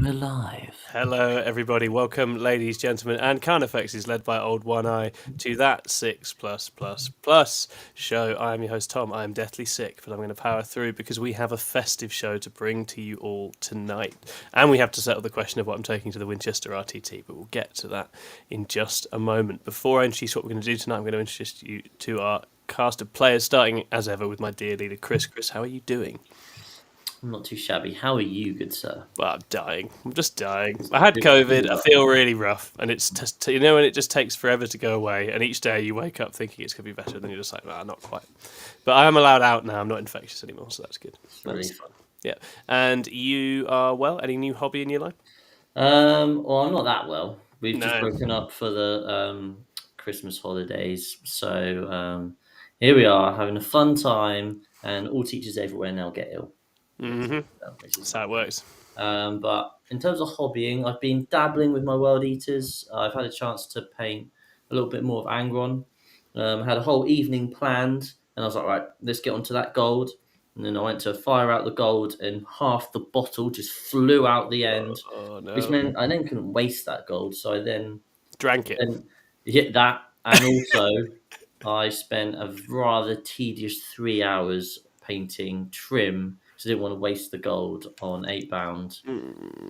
We're live. Hello, everybody. Welcome, ladies, gentlemen, and Carnifexes, led by Old One Eye, to that 6+++ show. I am your host, Tom. I am deathly sick, but I'm going to power through because we have a festive show to bring to you all tonight. And we have to settle the question of what I'm taking to the Winchester RTT, but we'll get to that in just a moment. Before I introduce what we're going to do tonight, I'm going to introduce you to our cast of players, starting as ever with my dear leader, Chris. Chris, how are you doing? I'm not too shabby. How are you, good sir? Well, I'm dying. I'm just dying. I had COVID. I feel really rough, and it's just, when it just takes forever to go away, and each day you wake up thinking it's gonna be better, and then you're just like, nah, not quite. But I am allowed out now. I'm not infectious anymore, so that's good. Really fun. Yeah. And you are well. Any new hobby in your life? Well, I'm not that well. We've just No. broken up for the Christmas holidays, so here we are having a fun time, and all teachers everywhere now get ill. Mm-hmm. That's how it works. But in terms of hobbying, I've been dabbling with my World Eaters. I've had a chance to paint a little bit more of Angron. Had a whole evening planned, and I was like, right, let's get onto that gold. And then I went to fire out the gold, and half the bottle just flew out the end, Oh no! which meant I then couldn't waste that gold. So I then Drank it. hit that, and also I spent a rather tedious 3 hours painting trim. So I didn't want to waste the gold on 8 bound,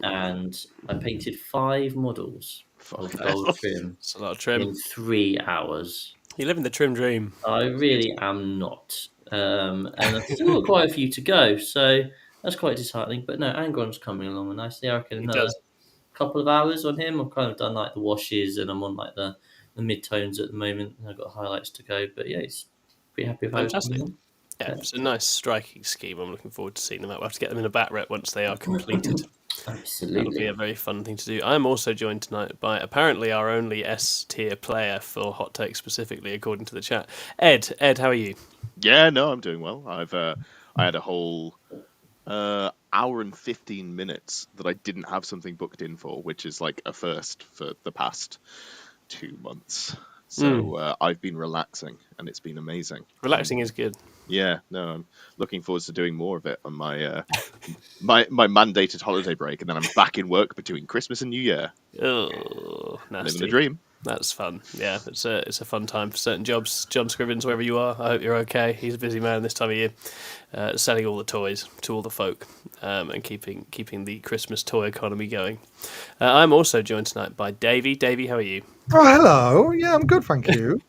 and I painted 5 models of gold trim It's a lot of trim. in 3 hours. You live in the trim dream. I really am not. And I've still got quite a few to go, so that's quite disheartening. But no, Angron's coming along nicely. I reckon He another does. couple of hours on him. I've kind of done like the washes, and I'm on like the mid-tones at the moment. And I've got highlights to go, but yeah, it's pretty happy with how it's Fantastic. coming on. Yeah, it's a nice striking scheme. I'm looking forward to seeing them out. We'll have to get them in a bat rep once they are completed. Absolutely. That'll be a very fun thing to do. I'm also joined tonight by apparently our only S-tier player for Hot Take specifically, according to the chat. Ed, how are you? Yeah, no, I'm doing well. I had a whole hour and 15 minutes that I didn't have something booked in for, which is like a first for the past 2 months. So I've been relaxing, and it's been amazing. Relaxing is good. Yeah, no, I'm looking forward to doing more of it on my my mandated holiday break, and then I'm back in work between Christmas and New Year. Oh, nasty. Living the dream. That's fun. Yeah, it's a fun time for certain jobs. John Scrivens, wherever you are, I hope you're okay. He's a busy man this time of year, selling all the toys to all the folk, and keeping the Christmas toy economy going. I'm also joined tonight by Davey. Davey, how are you? Oh, hello. Yeah, I'm good, thank you.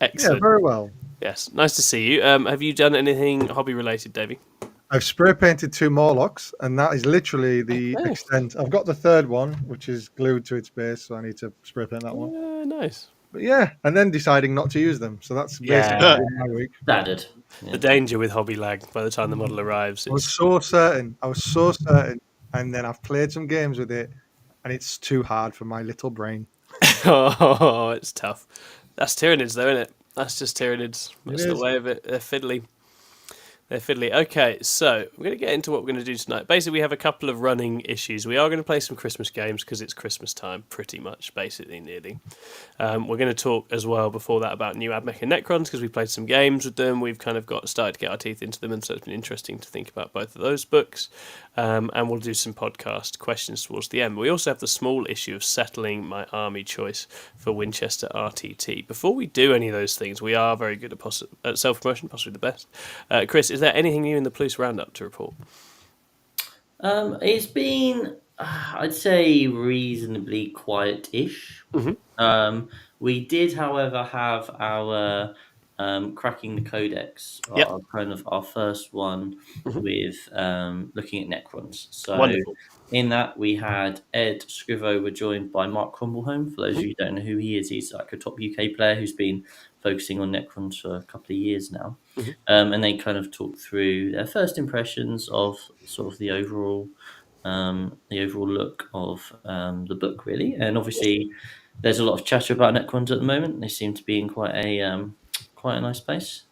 Excellent. Yeah, very well. Yes, nice to see you. Have you done anything hobby related, Davey? I've spray painted 2 Morlocks, and that is literally the extent. I've got the third one, which is glued to its base, so I need to spray paint that one. Nice. But yeah, and then deciding not to use them. So that's basically my week. Standard. Yeah. The danger with hobby lag by the time the model arrives. I was so certain. And then I've played some games with it, and it's too hard for my little brain. Oh, it's tough. That's Tyranids, though, isn't it? That's just Tyranids. That's the way of it. They're fiddly. Okay, so we're going to get into what we're going to do tonight. Basically, we have a couple of running issues. We are going to play some Christmas games because it's Christmas time, pretty much, basically, nearly. We're going to talk as well before that about new Admech and Necrons because we played some games with them. We've kind of started to get our teeth into them, and so it's been interesting to think about both of those books. And we'll do some podcast questions towards the end. We also have the small issue of settling my army choice for Winchester RTT. Before we do any of those things, we are very good at self-promotion, possibly the best. Chris, is there anything new in the Police Roundup to report? It's been, I'd say, reasonably quiet-ish. Mm-hmm. We did, however, have our cracking the codex, our first one with looking at Necrons. So Wonderful. in that we had Ed Scrivo were joined by Mark Crumbleholm. For those of you who don't know who he is, he's like a top UK player who's been focusing on Necrons for a couple of years now. And they kind of talked through their first impressions of sort of the overall look of the book, really. And obviously there's a lot of chatter about Necrons at the moment. They seem to be in quite a nice place.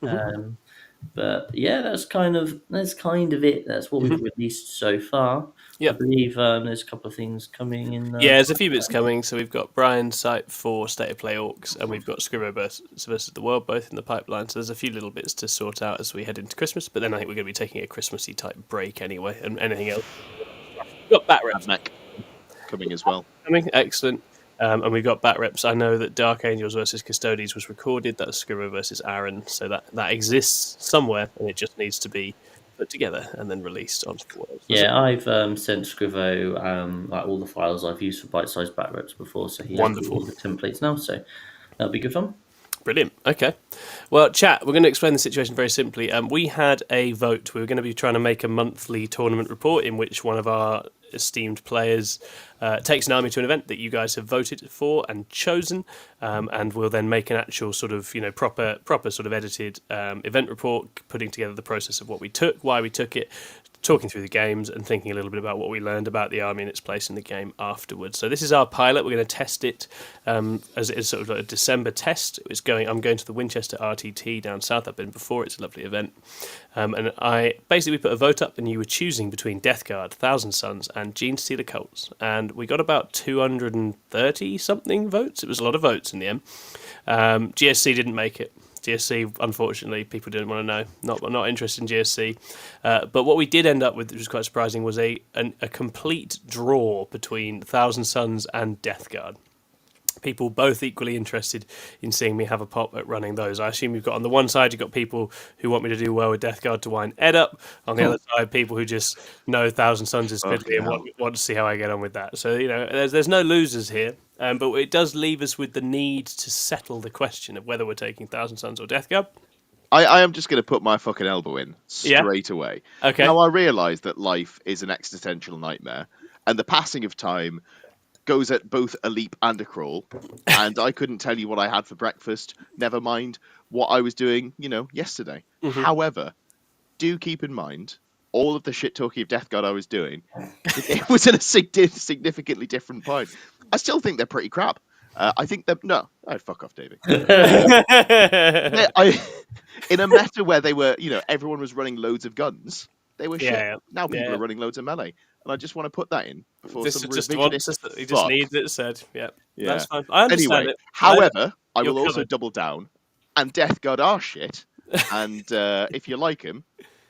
But yeah, that's kind of it. That's what we've released so far. Yep. I believe there's a couple of things coming in. Yeah, there's a few bits coming. So we've got Brian's site for State of Play Orcs, and we've got Scrivo versus the World both in the pipeline. So there's a few little bits to sort out as we head into Christmas. But then I think we're going to be taking a Christmassy type break anyway, and anything else We've got bat reps Admech coming as well. coming. Excellent. And we've got bat reps. I know that Dark Angels versus Custodies was recorded. That's Scrivo versus Aaron. So that exists somewhere, and it just needs to be put together and then released onto the world. Yeah, I've sent Scrivo like all the files I've used for bite-sized back reps before, so he has Wonderful. all the templates now. So that'll be good fun. Brilliant. Okay. Well, chat, we're going to explain the situation very simply. We had a vote. We were going to be trying to make a monthly tournament report in which one of our esteemed players takes an army to an event that you guys have voted for and chosen, and we'll then make an actual sort of proper sort of edited event report, putting together the process of what we took, why we took it, talking through the games and thinking a little bit about what we learned about the army and its place in the game afterwards. So this is our pilot. We're going to test it as it is sort of like a December test. I'm going to the Winchester RTT down south. I've been before. It's a lovely event. And I basically put a vote up, and you were choosing between Death Guard, Thousand Sons, and Gene Stealer Cults. And we got about 230 something votes. It was a lot of votes in the end. GSC didn't make it. GSC, unfortunately, people didn't want to know. Not interested in GSC. But what we did end up with, which was quite surprising, was a complete draw between Thousand Sons and Death Guard. People both equally interested in seeing me have a pop at running those. I assume you've got on the one side, you've got people who want me to do well with Death Guard to wind Ed up. On the other side, people who just know Thousand Sons is fiddly and want to see how I get on with that. So, there's no losers here. But it does leave us with the need to settle the question of whether we're taking Thousand Sons or Death Guard. I am just going to put my fucking elbow in straight away. Okay. Now, I realise that life is an existential nightmare, and the passing of time goes at both a leap and a crawl, and I couldn't tell you what I had for breakfast, never mind what I was doing, yesterday. Mm-hmm. However, do keep in mind, all of the shit-talking of Death Guard I was doing, it was at a significantly different point. I still think they're pretty crap. I think that fuck off, David. In a meta where they were, everyone was running loads of guns, they were shit. Yeah. Now people are running loads of melee, and I just want to put that in before This some is just revisionist he just needs it said. Yeah, Yeah. that's fine. I understand Anyway, it. however, I You're will also covered. double down, and Death Guard are shit, and if you like him,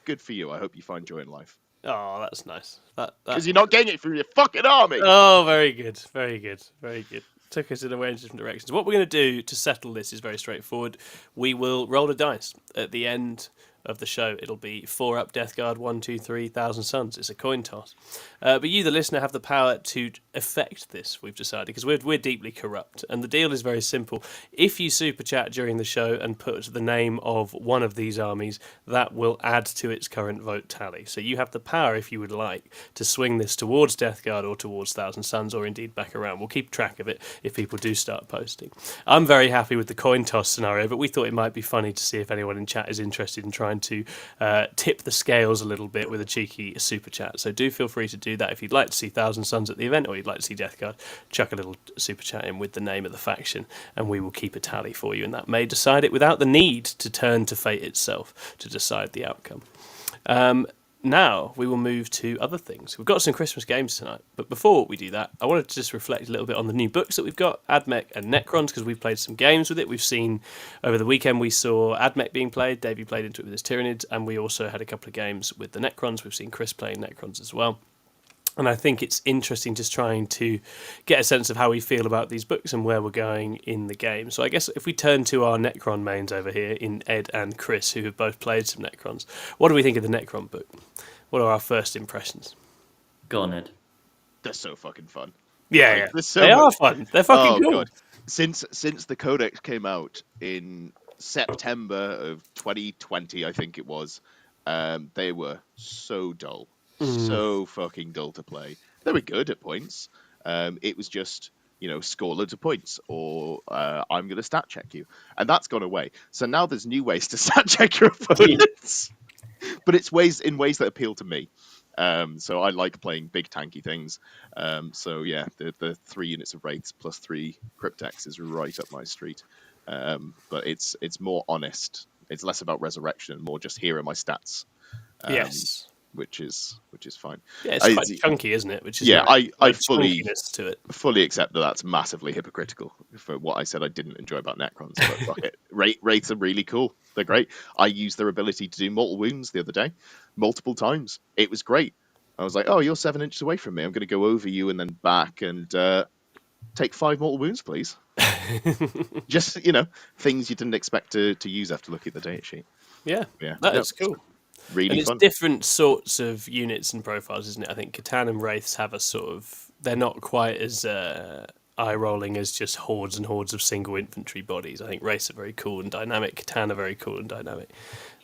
good for you. I hope you find joy in life. Oh, that's nice. Because you're not getting it from your fucking army. Oh, very good, very good, very good. Took us in a way in different directions. What we're going to do to settle this is very straightforward. We will roll a dice at the end of the show. It'll be 4 up Death Guard, 1, 2, 3, Thousand Sons. It's a coin toss. But you, the listener, have the power to affect this, we've decided, because we're deeply corrupt. And the deal is very simple. If you super chat during the show and put the name of one of these armies, that will add to its current vote tally. So you have the power, if you would like, to swing this towards Death Guard or towards Thousand Sons, or indeed back around. We'll keep track of it if people do start posting. I'm very happy with the coin toss scenario, but we thought it might be funny to see if anyone in chat is interested in trying to tip the scales a little bit with a cheeky super chat. So do feel free to do that if you'd like to see Thousand Sons at the event, or you'd like to see Death Guard. Chuck a little super chat in with the name of the faction, and we will keep a tally for you, and that may decide it without the need to turn to fate itself to decide the outcome. Now we will move to other things. We've got some Christmas games tonight, but before we do that, I wanted to just reflect a little bit on the new books that we've got, Admech and Necrons, because we've played some games with it. We've seen, over the weekend, we saw Admech being played, Davey played into it with his Tyranids, and we also had a couple of games with the Necrons. We've seen Chris playing Necrons as well. And I think it's interesting just trying to get a sense of how we feel about these books and where we're going in the game. So I guess if we turn to our Necron mains over here in Ed and Chris, who have both played some Necrons, what do we think of the Necron book? What are our first impressions? Go on, Ed. They're so fucking fun. Yeah. So they are fun. They're fucking cool. God. Since the Codex came out in September of 2020, I think it was, they were so dull. So fucking dull to play. They were good at points. It was just, score loads of points, or I'm going to stat check you. And that's gone away. So now there's new ways to stat check your opponents. But it's in ways that appeal to me. So I like playing big tanky things. So yeah, the 3 units of Wraiths plus 3 Cryptex is right up my street. But it's more honest. It's less about resurrection and more just here are my stats. Yes. Which is fine. Yeah, it's quite chunky, isn't it? Which is I to it. fully accept that that's massively hypocritical for what I said I didn't enjoy about Necrons. But fuck it, Wraiths are really cool. They're great. I used their ability to do mortal wounds the other day, multiple times. It was great. I was like, oh, you're 7 inches away from me. I'm going to go over you and then back and take 5 mortal wounds, please. Just, things you didn't expect to use after looking at the data sheet. Yeah, Yeah, that is cool. Really and it's fun. different sorts of units and profiles, isn't it? I think Catan and Wraiths have a sort of... They're not quite as eye-rolling as just hordes and hordes of single infantry bodies. I think Wraiths are very cool and dynamic. Catan are very cool and dynamic.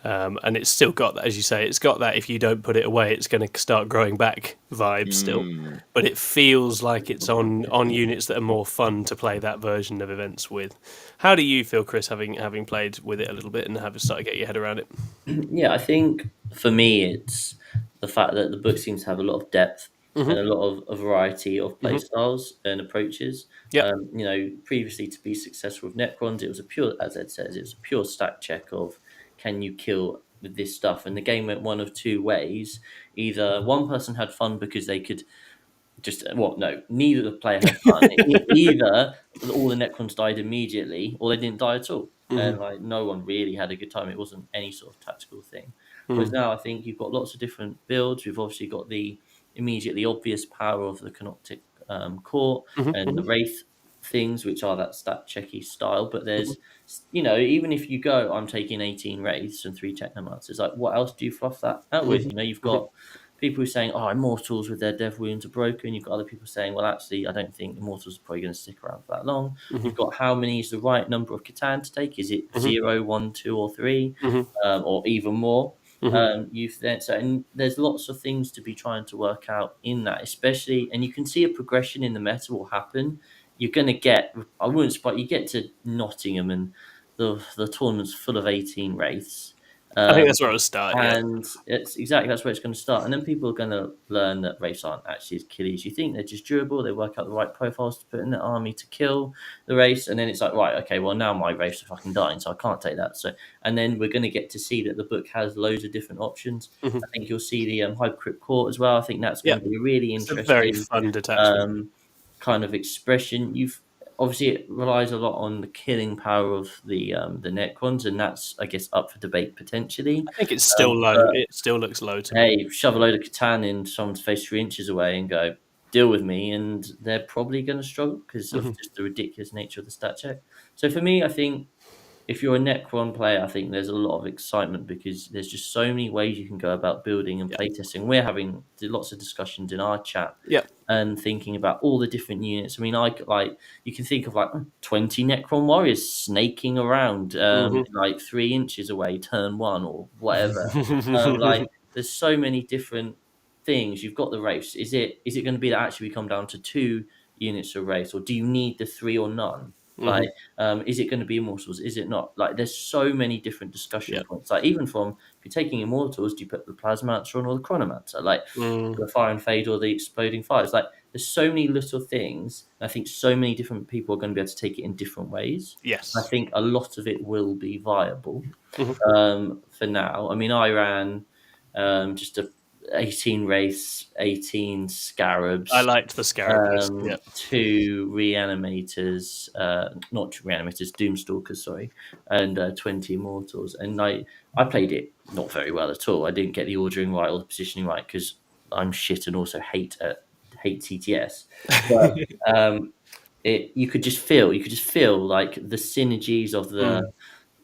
And it's still got that, as you say, it's got that if you don't put it away, it's going to start growing back vibe still. But it feels like it's on units that are more fun to play that version of events with. How do you feel, Chris, having played with it a little bit and having started to get your head around it? Yeah, I think for me, it's the fact that the book seems to have a lot of depth and a lot of a variety of play styles and approaches. Yep. Previously to be successful with Necrons, it was a pure, as Ed says, it was a pure stat check of can you kill with this stuff, and the game went one of two ways. Either one person had fun because they could neither the player had fun. Either all the Necrons died immediately, or they didn't die at all, and like no one really had a good time. It wasn't any sort of tactical thing. Whereas now, I think you've got lots of different builds. We've obviously got the immediately obvious power of the Canoptic Court and the Wraith things, which are that stat checky style. But there's, even if you go, I'm taking 18 Wraiths and 3 Technomancers. Like, what else do you fluff that out with? You've got people who are saying, oh, Immortals with their death wounds are broken. You've got other people saying, well, actually, I don't think Immortals are probably going to stick around for that long. You've got how many is the right number of Catan to take? Is it 0, 1, 2, or 3, or even more? And there's lots of things to be trying to work out in that, especially, and you can see a progression in the meta will happen. You're going to get, I wouldn't spot, you get to Nottingham and the tournament's full of 18 Wraiths. I think that's where it'll start, and it's exactly that's where it's going to start. And then people are going to learn that Wraiths aren't actually as killy as you think. They're just durable. They work out the right profiles to put in the army to kill the Wraiths. And then it's like, right, okay, well, now my Wraiths are fucking dying, so I can't take that. So, and then we're going to get to see that the book has loads of different options. I think you'll see the Hypercrypt Court as well. I think that's going to be a really interesting, a very fun detachment. Kind of expression. Obviously, it relies a lot on the killing power of the Necrons, and that's, I guess, up for debate potentially. I think it's still low. It still looks low to me. Hey, shove a load of Catan in someone's face 3 inches away and go, deal with me, and they're probably going to struggle because of just the ridiculous nature of the stat check. So for me, I think if you're a Necron player, I think there's a lot of excitement because there's just so many ways you can go about building and playtesting. We're having lots of discussions in our chat and thinking about all the different units. I mean, you can think of 20 Necron warriors snaking around like 3 inches away, turn 1 or whatever. There's so many different things. You've got the race. Is it going to be that actually we come down to 2 units of race, or do you need the 3 or none? Is it going to be Immortals? Is it not? There's so many different discussion points. Even from, if you're taking Immortals, do you put the Plasmancer on or the Chronomancer? The Fire and Fade or the Exploding Fires? There's so many little things. And I think so many different people are going to be able to take it in different ways. Yes. I think a lot of it will be viable for now. I mean, I ran just 18 Wraiths, 18 Scarabs. I liked the Scarabs. 2 Reanimators, not Reanimators, Doomstalkers, sorry, and 20 Immortals. And I played it not very well at all. I didn't get the ordering right or the positioning right because I'm shit and also hate TTS. But you could just feel like the synergies of the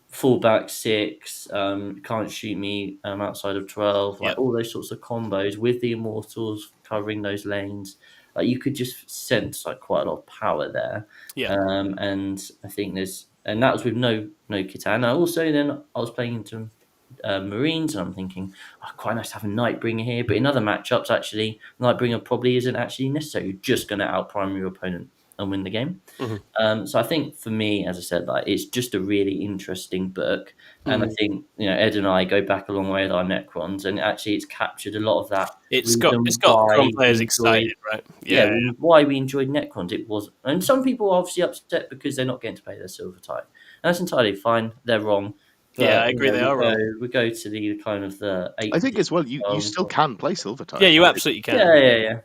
fullback 6, can't shoot me outside of 12, all those sorts of combos with the Immortals covering those lanes. You could just sense quite a lot of power there. And I think and that was with no Catan. I was playing into Marines, and I'm thinking, quite nice to have a Nightbringer here. But in other matchups, actually, Nightbringer probably isn't actually necessary. You're just going to outprime your opponent and win the game. So I think for me, as I said, it's just a really interesting book. And I think, Ed and I go back a long way with our Necrons, and actually it's captured a lot of that. It's got Cron players excited, right? Why we enjoyed Necrons. It was, and some people are obviously upset because they're not getting to play their silver type. And that's entirely fine. They're wrong. But, I agree. They are wrong. We go to the kind of the 8. I think as well, you still can play silver type. Yeah, you absolutely can. Yeah.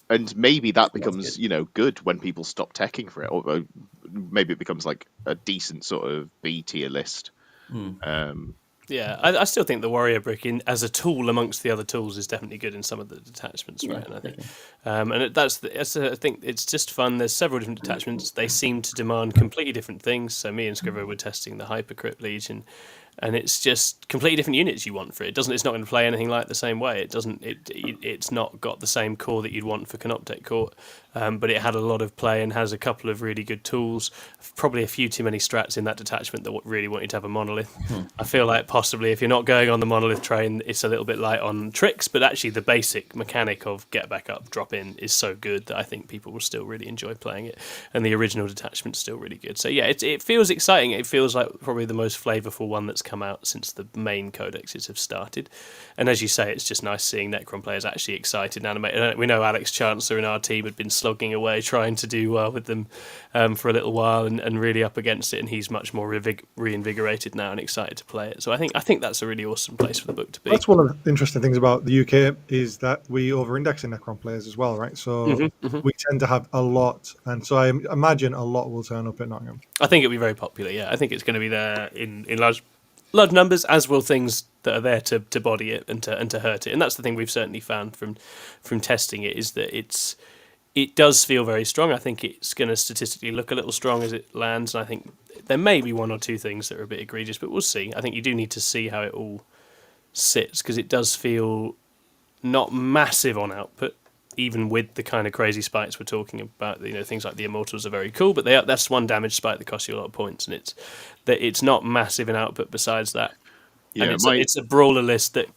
And maybe that becomes, good when people stop teching for it, or maybe it becomes a decent sort of B tier list. Yeah, I still think the warrior brick as a tool amongst the other tools is definitely good in some of the detachments, Yeah, right? And I think, definitely. I think it's just fun. There's several different detachments. They seem to demand completely different things. So me and Scrivo were testing the Hypercrypt Legion, and it's just completely different units you want for it. It's not going to play anything like the same way. It's not got the same core that you'd want for Canoptek Court, but it had a lot of play and has a couple of really good tools. Probably a few too many strats in that detachment that really want you to have a monolith. I feel like possibly if you're not going on the monolith train, it's a little bit light on tricks, but actually the basic mechanic of get back up, drop in is so good that I think people will still really enjoy playing it, and the original detachment's still really good. So yeah, it feels exciting. It feels like probably the most flavourful one that's come out since the main codexes have started. And as you say, it's just nice seeing Necron players actually excited and animated. We know Alex Chancellor in our team had been slogging away trying to do well with them for a little while and really up against it, and he's much more reinvigorated now and excited to play it. So I think that's a really awesome place for the book to be. That's one of the interesting things about the UK is that we over-index in Necron players as well, right? So we tend to have a lot, and so I imagine a lot will turn up at Nottingham. I think it'll be very popular. Yeah, I think it's going to be there in large numbers, as will things that are there to body it and to hurt it. And that's the thing we've certainly found from testing it, is that it does feel very strong. I think it's going to statistically look a little strong as it lands, and I think there may be one or two things that are a bit egregious, but we'll see. I think you do need to see how it all sits, because it does feel not massive on output, even with the kind of crazy spikes we're talking about. Things like the Immortals are very cool, but that's one damage spike that costs you a lot of points, and it's not massive in output besides that. Yeah, and it's a brawler list that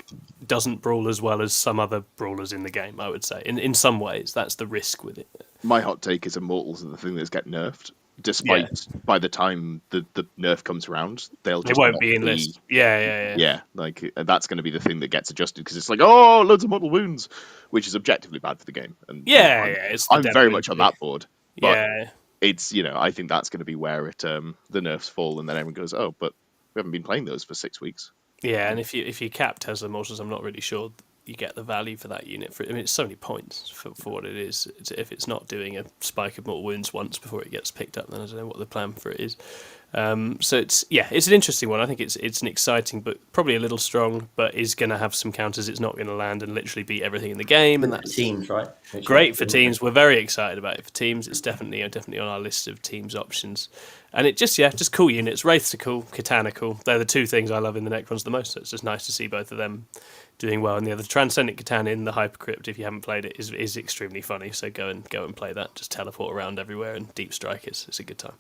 doesn't brawl as well as some other brawlers in the game, I would say. In some ways, that's the risk with it. My hot take is Immortals are the thing that's get nerfed. Despite by the time the nerf comes around, they won't be in list. Yeah, like that's going to be the thing that gets adjusted, because it's like, oh, loads of mortal wounds, which is objectively bad for the game. And I'm very much on that board. But it's I think that's going to be where the nerfs fall, and then everyone goes, oh, but we haven't been playing those for 6 weeks. Yeah, and if you cap Tesla Mortals, I'm not really sure you get the value for that unit. It's so many points for what it is. If it's not doing a spike of mortal wounds once before it gets picked up, then I don't know what the plan for it is. So it's an interesting one. I think it's an exciting book, probably a little strong, but is going to have some counters. It's not going to land and literally beat everything in the game. And that's teams, right? Great for teams. We're very excited about it for teams. It's definitely on our list of teams options. And it just cool units. Wraiths are cool, Catan are cool. They're the two things I love in the Necrons the most. So it's just nice to see both of them doing well. And the other Transcendent Catan in the Hypercrypt, if you haven't played it, is extremely funny. So go and play that. Just teleport around everywhere and deep strike. It's a good time.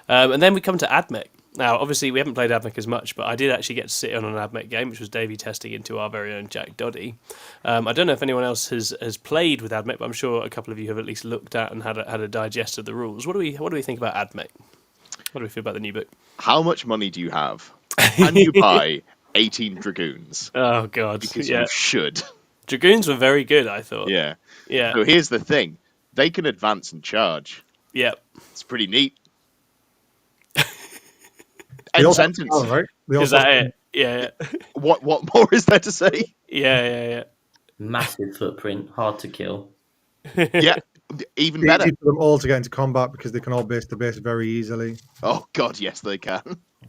And then we come to Admech. Now, obviously, we haven't played Admech as much, but I did actually get to sit on an Admech game, which was Davey testing into our very own Jack Doddy. I don't know if anyone else has played with Admech, but I'm sure a couple of you have at least looked at and had a digest of the rules. What do we think about Admech? What do we feel about the new book? How much money do you have? Can you buy 18 Dragoons? Oh, God. Because you should. Dragoons were very good, I thought. Yeah. Yeah. So here's the thing. They can advance and charge. Yep. It's pretty neat. End sentence. Oh, right? Is that it? Yeah. What more is there to say? Yeah. Massive footprint, hard to kill. Yeah. Even better. Easy for them all to get into combat because they can all base to base very easily. Oh God, yes, they can.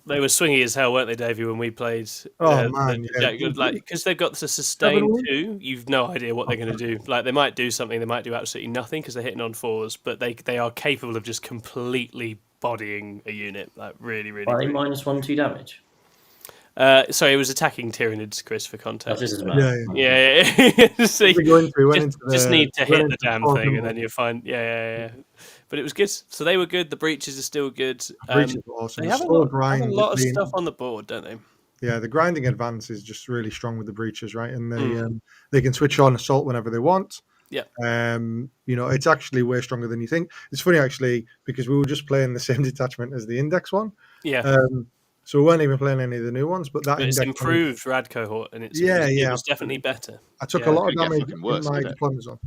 They were swingy as hell, weren't they, Davey, when we played? Man, because they've got the sustain 2, you've no idea what they're going to do. Like, they might do something, they might do absolutely nothing because they're hitting on 4s, but they are capable of just completely bodying a unit. Like, really, really. Are they -1/2 damage? Sorry, it was attacking Tyranids, Chris, for context. Yeah. So just need to hit the damn thing, and then you're fine. Yeah. But it was good. So they were good. The breaches are still good. Breaches are awesome. They have a lot of stuff on the board, don't they? Yeah, the grinding advance is just really strong with the breaches, right? And they can switch on assault whenever they want. Yeah. It's actually way stronger than you think. It's funny actually because we were just playing the same detachment as the index one. Yeah. So we weren't even playing any of the new ones, but it's improved Rad cohort, and it was definitely better. I took a lot of damage in my deployment zone.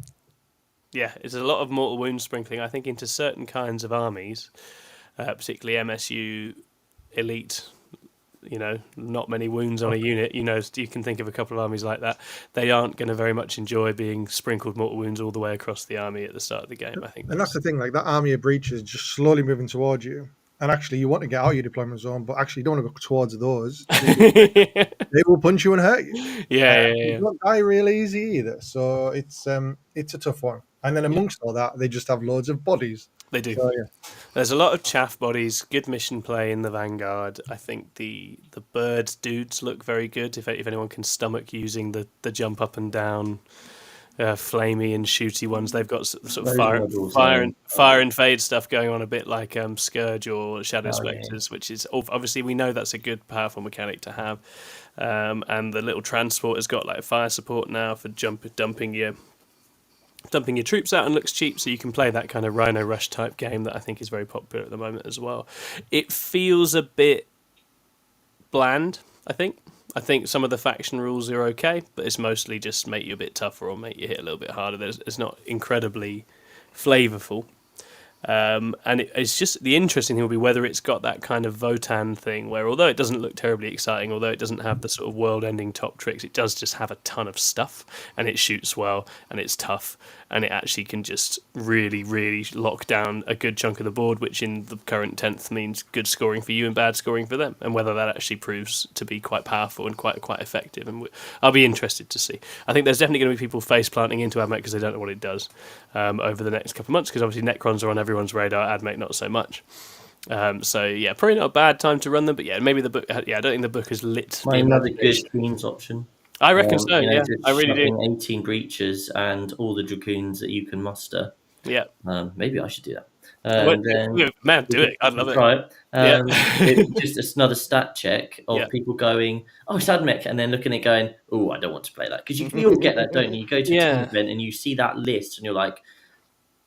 Yeah, it's a lot of mortal wound sprinkling. I think into certain kinds of armies, particularly MSU elite. Not many wounds on a unit. You can think of a couple of armies like that. They aren't going to very much enjoy being sprinkled mortal wounds all the way across the army at the start of the game, I think. And that's the thing, like that army of breaches just slowly moving towards you. and actually you want to get out of your deployment zone, but actually you don't want to go towards those. yeah, They will punch you and hurt you. yeah. You don't die real easy either, so it's a tough one. And then amongst all that, they just have loads of bodies. They do. So yeah, There's a lot of chaff bodies, good mission play in the Vanguard. I think the bird dudes look very good. If anyone can stomach using the jump up and down, flamey and shooty ones, they've got sort of Those models, fire and fade stuff going on a bit like Scourge or Shadow yeah. Spectres, which is obviously we know that's a good powerful mechanic to have. And the little transport has got like fire support now for dumping your troops out and looks cheap, so you can play that kind of Rhino Rush type game that I think is very popular at the moment as well. It feels a bit bland, I think. I think some of the faction rules are okay, but it's mostly just make you a bit tougher or make you hit a little bit harder. It's not incredibly flavourful. And it's just the interesting thing will be whether it's got that kind of Votan thing where although it doesn't look terribly exciting, although it doesn't have the sort of world-ending top tricks, it does just have a ton of stuff and it shoots well and it's tough and it actually can just really, really lock down a good chunk of the board, which in the current 10th means good scoring for you and bad scoring for them, and whether that actually proves to be quite powerful and quite effective. And I'll be interested to see. I think there's definitely going to be people face planting into AdMech because they don't know what it does over the next couple of months, because obviously Necrons are on everyone's radar, AdMech not so much. So yeah, probably not a bad time to run them, but yeah, maybe the book. Yeah, I don't think the book is lit. Another good Queen's option. I reckon so. Yeah, I really do. 18 breaches and all the dragoons that you can muster. Yeah. Maybe I should do that. Man, do it. I'd love it. Right. It's just another stat check of people going, "Oh, it's AdMech," and then looking at it going, "Oh, I don't want to play that," because you all get that, don't you? You go to a team event and you see that list, and you're like,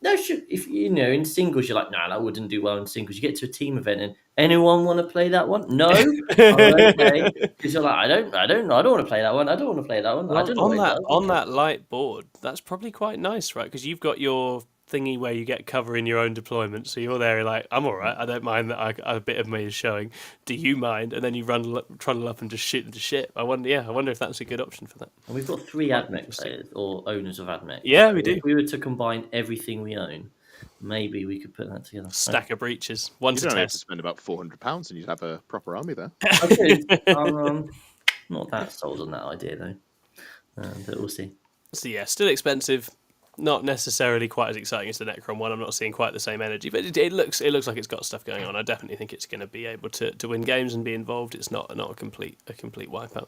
"No, if you know in singles, you're like, no, that wouldn't do well in singles." You get to a team event and anyone want to play that one? No, okay, because you're like, I don't want to play that one. I don't want to play that one. Well, I don't know on that light board, that's probably quite nice, right? Because you've got your thingy where you get cover in your own deployment, so you're there like, I'm all right. I don't mind that a bit of me is showing. Do you mind? And then you trundle up and just shoot them to shit. I wonder if that's a good option for that. And we've got 3 AdMech players or owners of AdMech. Yeah, we do. If we were to combine everything we own, maybe we could put that together. Stack of breaches. One to have to spend about £400 and you'd have a proper army there. I'm not that sold on that idea though, but we'll see. So yeah, still expensive. Not necessarily quite as exciting as the Necron one. I'm not seeing quite the same energy, but it looks like it's got stuff going on. I definitely think it's going to be able to win games and be involved. It's not a complete wipeout.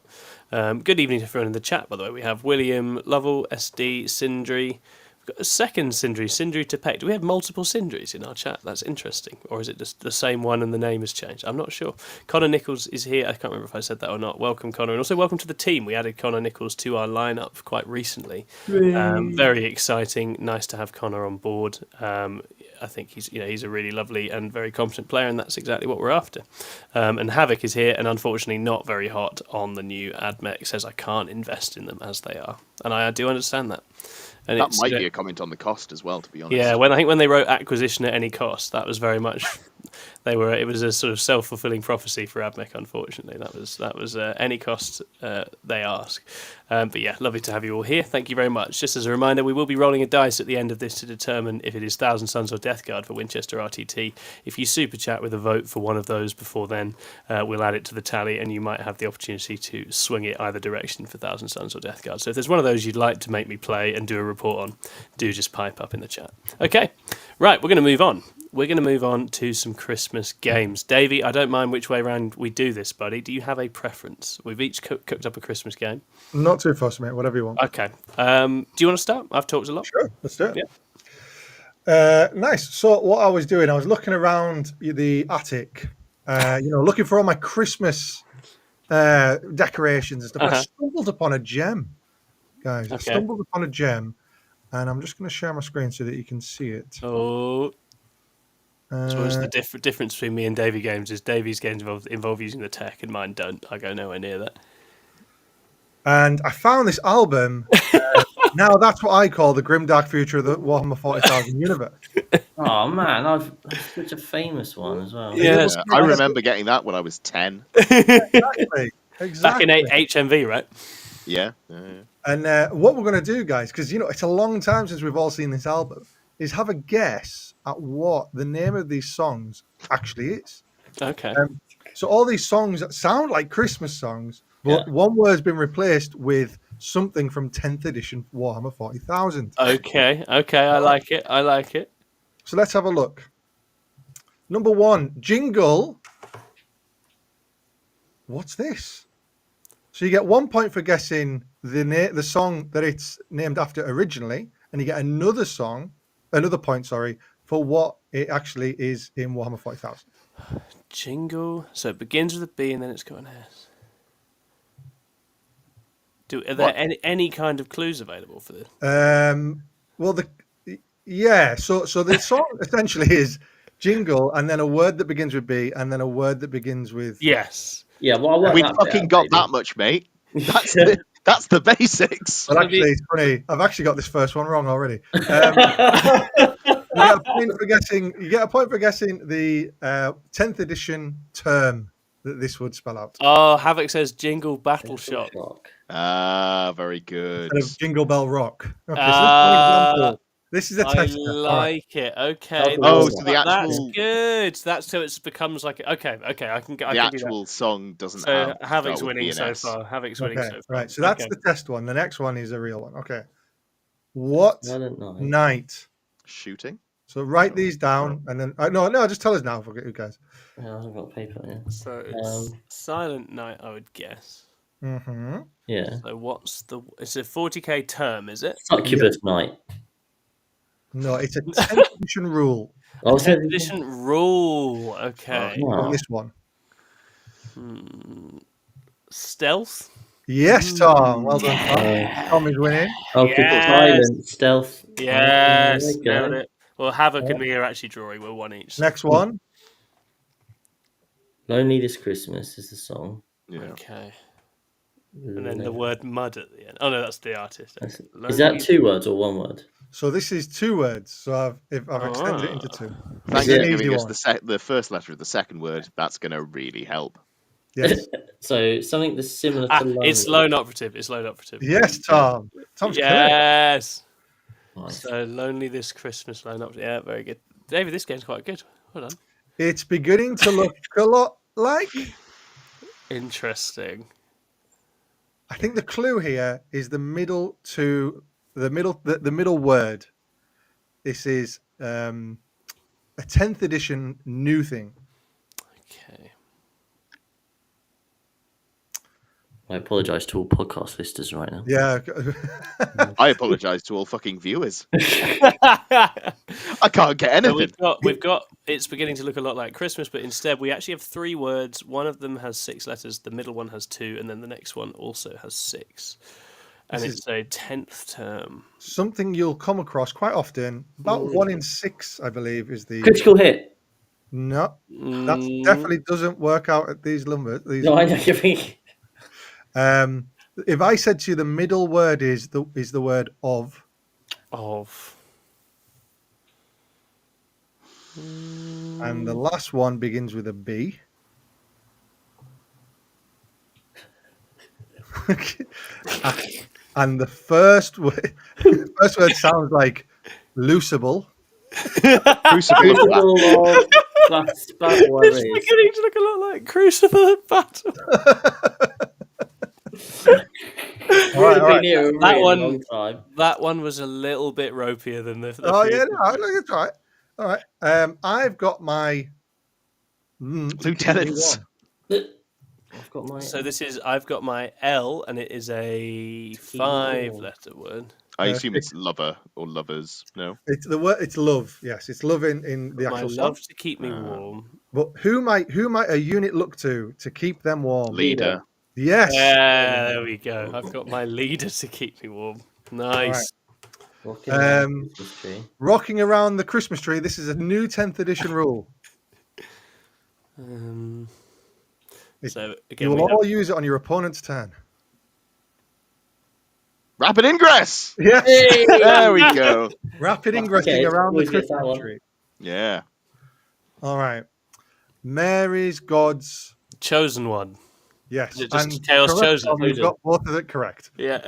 Good evening to everyone in the chat, by the way. We have William, Lovell, SD, Sindri. We've got a second Sindri to Peck. Do we have multiple Sindris in our chat? That's interesting. Or is it just the same one and the name has changed? I'm not sure. Connor Nichols is here. I can't remember if I said that or not. Welcome, Connor. And also welcome to the team. We added Connor Nichols to our lineup quite recently. Very exciting. Nice to have Connor on board. I think he's a really lovely and very competent player, and that's exactly what we're after. And Havoc is here, and unfortunately not very hot on the new AdMech. Says I can't invest in them as they are, and I do understand that. And that might be a comment on the cost as well, to be honest. Yeah, when they wrote acquisition at any cost, that was very much it was a sort of self-fulfilling prophecy for AdMech. Unfortunately, that was any cost they ask. But yeah, lovely to have you all here. Thank you very much. Just as a reminder, we will be rolling a dice at the end of this to determine if it is Thousand Suns or Death Guard for Winchester RTT. If you super chat with a vote for one of those before then, we'll add it to the tally, and you might have the opportunity to swing it either direction for Thousand Suns or Death Guard. So if there's one of those you'd like to make me play and do a report on, do just pipe up in the chat. Okay, right, we're going to move on. We're going to move on to some Christmas games. Davey, I don't mind which way around we do this, buddy. Do you have a preference? We've each cooked up a Christmas game. Not too fussy, mate. Whatever you want. Okay. Do you want to start? I've talked a lot. Sure, let's do it. Yeah. Nice. So what I was doing, I was looking around the attic, looking for all my Christmas decorations and stuff. I stumbled upon a gem, guys. I stumbled upon a gem, and I'm just going to share my screen so that you can see it. Oh. So what's the difference between me and Davey games is Davey's games involve using the tech and mine don't. I go nowhere near that. And I found this album. Now that's what I call the grimdark future of the Warhammer 40,000 universe. Oh man, that's such a famous one as well. Yeah, I remember getting that when I was 10. Exactly. Back in HMV, right? Yeah. And what we're going to do, guys, because it's a long time since we've all seen this album. is have a guess at what the name of these songs actually is. Okay. So all these songs that sound like Christmas songs, but Yeah. one word's been replaced with something from 10th edition Warhammer 40,000. Okay. I like it. So let's have a look. Number 1, Jingle. What's this? So you get 1 point for guessing the song that it's named after originally, and you get another point, for what it actually is in Warhammer 40,000. Jingle. So it begins with a B and then it's got an S. Are there any kind of clues available for this? Well, So the song essentially is Jingle, and then a word that begins with B, and then a word that begins with Yes. Yeah, well, We fucking got that much, mate. That's the basics. Well, actually, it's funny. I've actually got this first one wrong already. You get a point for guessing the 10th edition term that this would spell out. Oh, Havoc says Jingle Battle Shock. Ah, very good. Instead of Jingle Bell Rock. Okay, so this is an example. This is a I tester. like it. Okay. Oh, so the That's actual good. That's so it becomes like okay. I can. the actual song doesn't So have Havoc's that would be winning an so S. far. Havoc's winning Okay, so far. right. So that's the test one. The next one is a real one. Okay. What night? Shooting. So write these down, and then no, just tell us now. Forget who cares. Yeah, I've got paper. Yeah. So it's Silent Night, I would guess. Mm-hmm. Yeah. So it's a 40k term, is it? Succubus Night. No, it's a 10th edition rule. Oh, 10th edition rule. Okay. On this one. Stealth. Yes, Tom. Well done, Tom. Tom is winning. Okay, silent, stealth. Yes, nailed it. Well, Havoc and me are actually drawing. We're one each. Next one. Lonely This Christmas is the song. Yeah. Okay. And then the word mud at the end. Oh no, that's the artist. Is that 2 words or 1 word? So this is 2 words. So I've extended it into 2. Thanks for giving us the first letter of the second word. That's going to really help. Yes. So something that's similar to lonely. It's lone operative. Yes, Tom. Tom's yes. Nice. So Lonely This Christmas, lone operative. Yeah, very good. David, this game's quite good. Well done. It's beginning to look a lot like. Interesting. I think the clue here is the middle word. This is a 10th edition new thing. Okay. I apologise to all podcast listeners right now. Yeah. I apologise to all fucking viewers. I can't get anything. So we've got. It's beginning to look a lot like Christmas, but instead we actually have 3 words. One of them has 6 letters. The middle one has 2, and then the next one also has 6. And it's a 10th term. Something you'll come across quite often. About 1 in 6, I believe, is the critical hit. No, that definitely doesn't work out at these numbers. No, I know you mean. If I said to you the middle word is the word of. And the last one begins with a B. And the first word sounds like loosable. Crucible of Battle It's beginning to look a lot like Crucible of Battle. All right. That one was a little bit ropier than the that's right. All right. I've got my lieutenants. I've got my. So I've got my L, and it is a 5-letter word. I assume it's lover or lovers. No, it's the word. It's love. Yes, it's love in the actual song. Love to keep me warm. But who might a unit look to keep them warm? Leader. Yes. Yeah, there we go. I've got my leader to keep me warm. Nice. Rocking around the Christmas tree. This is a new 10th edition rule. So again, you will all use it on your opponent's turn. Rapid ingress. Yes. Hey! There we go. Rapid ingressing around the Christmas tree. Yeah. All right. Mary's God's chosen one. Yes. Just Chaos Chosen. We've got both of it correct. Yeah.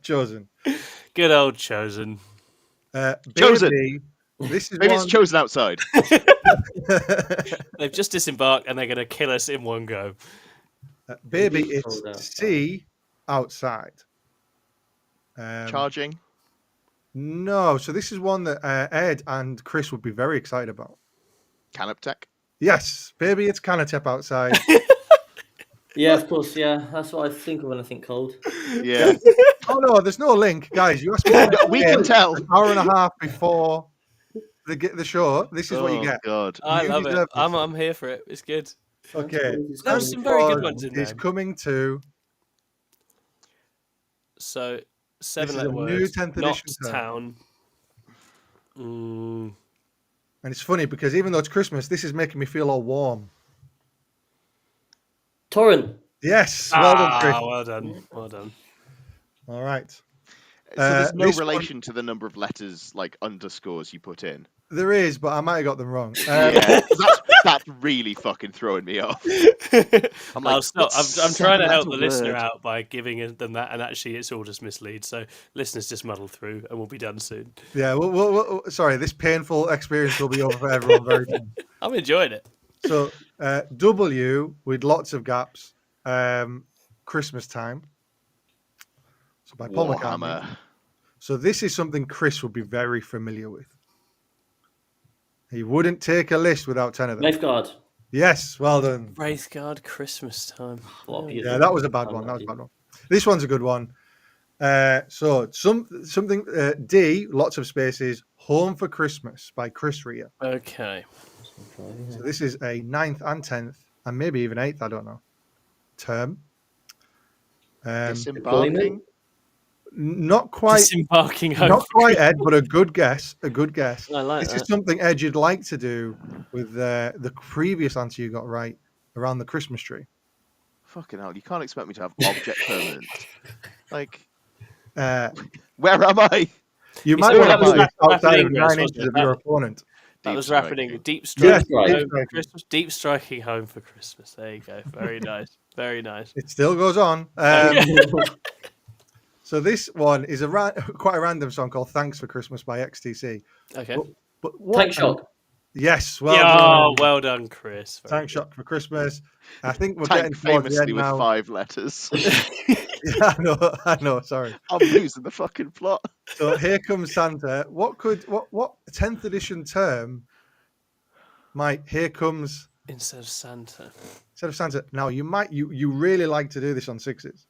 Chosen. Good old Chosen. Chosen. Baby, this is Maybe one. it's chosen outside. They've just disembarked and they're going to kill us in one go. Baby, Maybe it's it's cold outside. C outside. Charging. No, so this is one that Ed and Chris would be very excited about. Canoptech. Yes, baby, it's Canatep outside. Yeah, of course. Yeah, that's what I think of when I think cold. Yeah. Oh no, there's no link, guys. You asked me to We can tell. an hour and a half before the show. This is what you Oh, get. God. I You love it. deserve this. I'm here for it. It's good. Okay, There were some very good ones in is there. coming to. So, This 7-letter is a word. new 10th Not edition term. town. And it's funny because even though it's Christmas, this is making me feel all warm. Torrent. Yes, well done, Chris. Well done. Well done. All right. So there's no this one- relation to the number of letters, like underscores you put in. There is, but I might have got them wrong. Yeah, that's really fucking throwing me off. I'm like, I'll stop. what's I'm trying to help the 7-letter listener word? out by giving them that, and actually, it's all just mislead. So, listeners, just muddle through, and we'll be done soon. Yeah, sorry, this painful experience will be over for everyone very soon. I'm enjoying it. So, W with lots of gaps, Christmas time. So by Paul McCartney. Warhammer. So this is something Chris would be very familiar with. He wouldn't take a list without 10 of them. Lifeguard. Yes, well done. Wraithguard Christmas time. What a beautiful Yeah, that was a bad time one. That was a is. bad one. This one's a good one. So something D, lots of spaces. Home for Christmas by Chris Rea. Okay. So this is a 9th and 10th, and maybe even 8th, I don't know, term. Disembarking. Not quite, Disembarking home. not quite Ed, but a good guess. A good guess. I like This that. is something, Ed, you'd like to do with the previous answer you got right around the Christmas tree. Fucking hell, you can't expect me to have object permanence. Like, Uh, where am I? you It's might all want to about do this outside of English, 9 wasn't inches it? of your opponent. That Deep was strike. rapiding. Deep Yes, striking deep home for striking. Christmas. Deep striking home for Christmas. There you go. Very nice. Very nice. It still goes on. So this one is quite a random song called "Thanks for Christmas" by XTC. Okay. But what? Tank Shock. Yes, well Yeah, done. well done, Chris. Very Tank Shock for Christmas. I think we're Tank getting towards the famously end with now. 5 letters. Yeah, I know. Sorry. I'm losing the fucking plot. So here comes Santa. What 10th edition term might here comes Instead of Santa. instead of Santa? Now you really like to do this on 6s.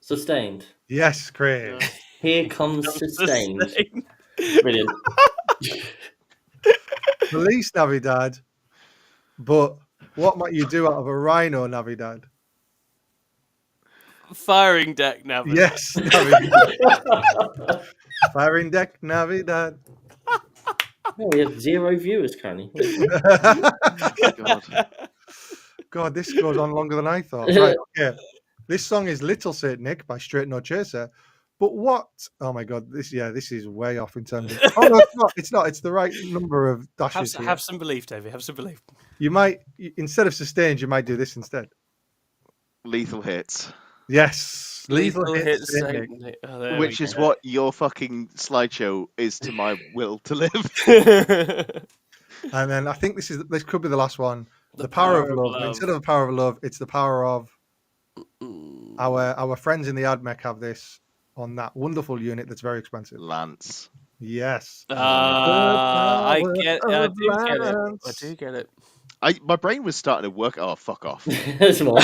Sustained. Yes, Craig. Here comes sustained. Sustained. Brilliant. Feliz Navidad. But what might you do out of a rhino, Navidad? Firing deck now. Yes, Navidad. Firing deck, Navidad. Oh, we have 0 viewers currently. God. God, this goes on longer than I thought. Right, okay. This song is Little Saint Nick by Straight No Chaser. But what? Oh my God, this is way off in terms of. Oh no, it's not. It's the right number of dashes. Have some belief, Davey. Have some belief. You might, instead of sustained, you might do this instead. Lethal hits. Yes, Lethal Hits, Saint Saint Nick. Nick. Oh, there Which we is go. what your fucking slideshow is to my will to live. And then I think this could be the last one. The power of love. Instead of the power of love, it's the power of. Our friends in the AdMech have this on that wonderful unit that's very expensive. Lance. Yes. I The get. power I of do get it. I Lance. do get it. My brain was starting to work. Oh, fuck off. There's more.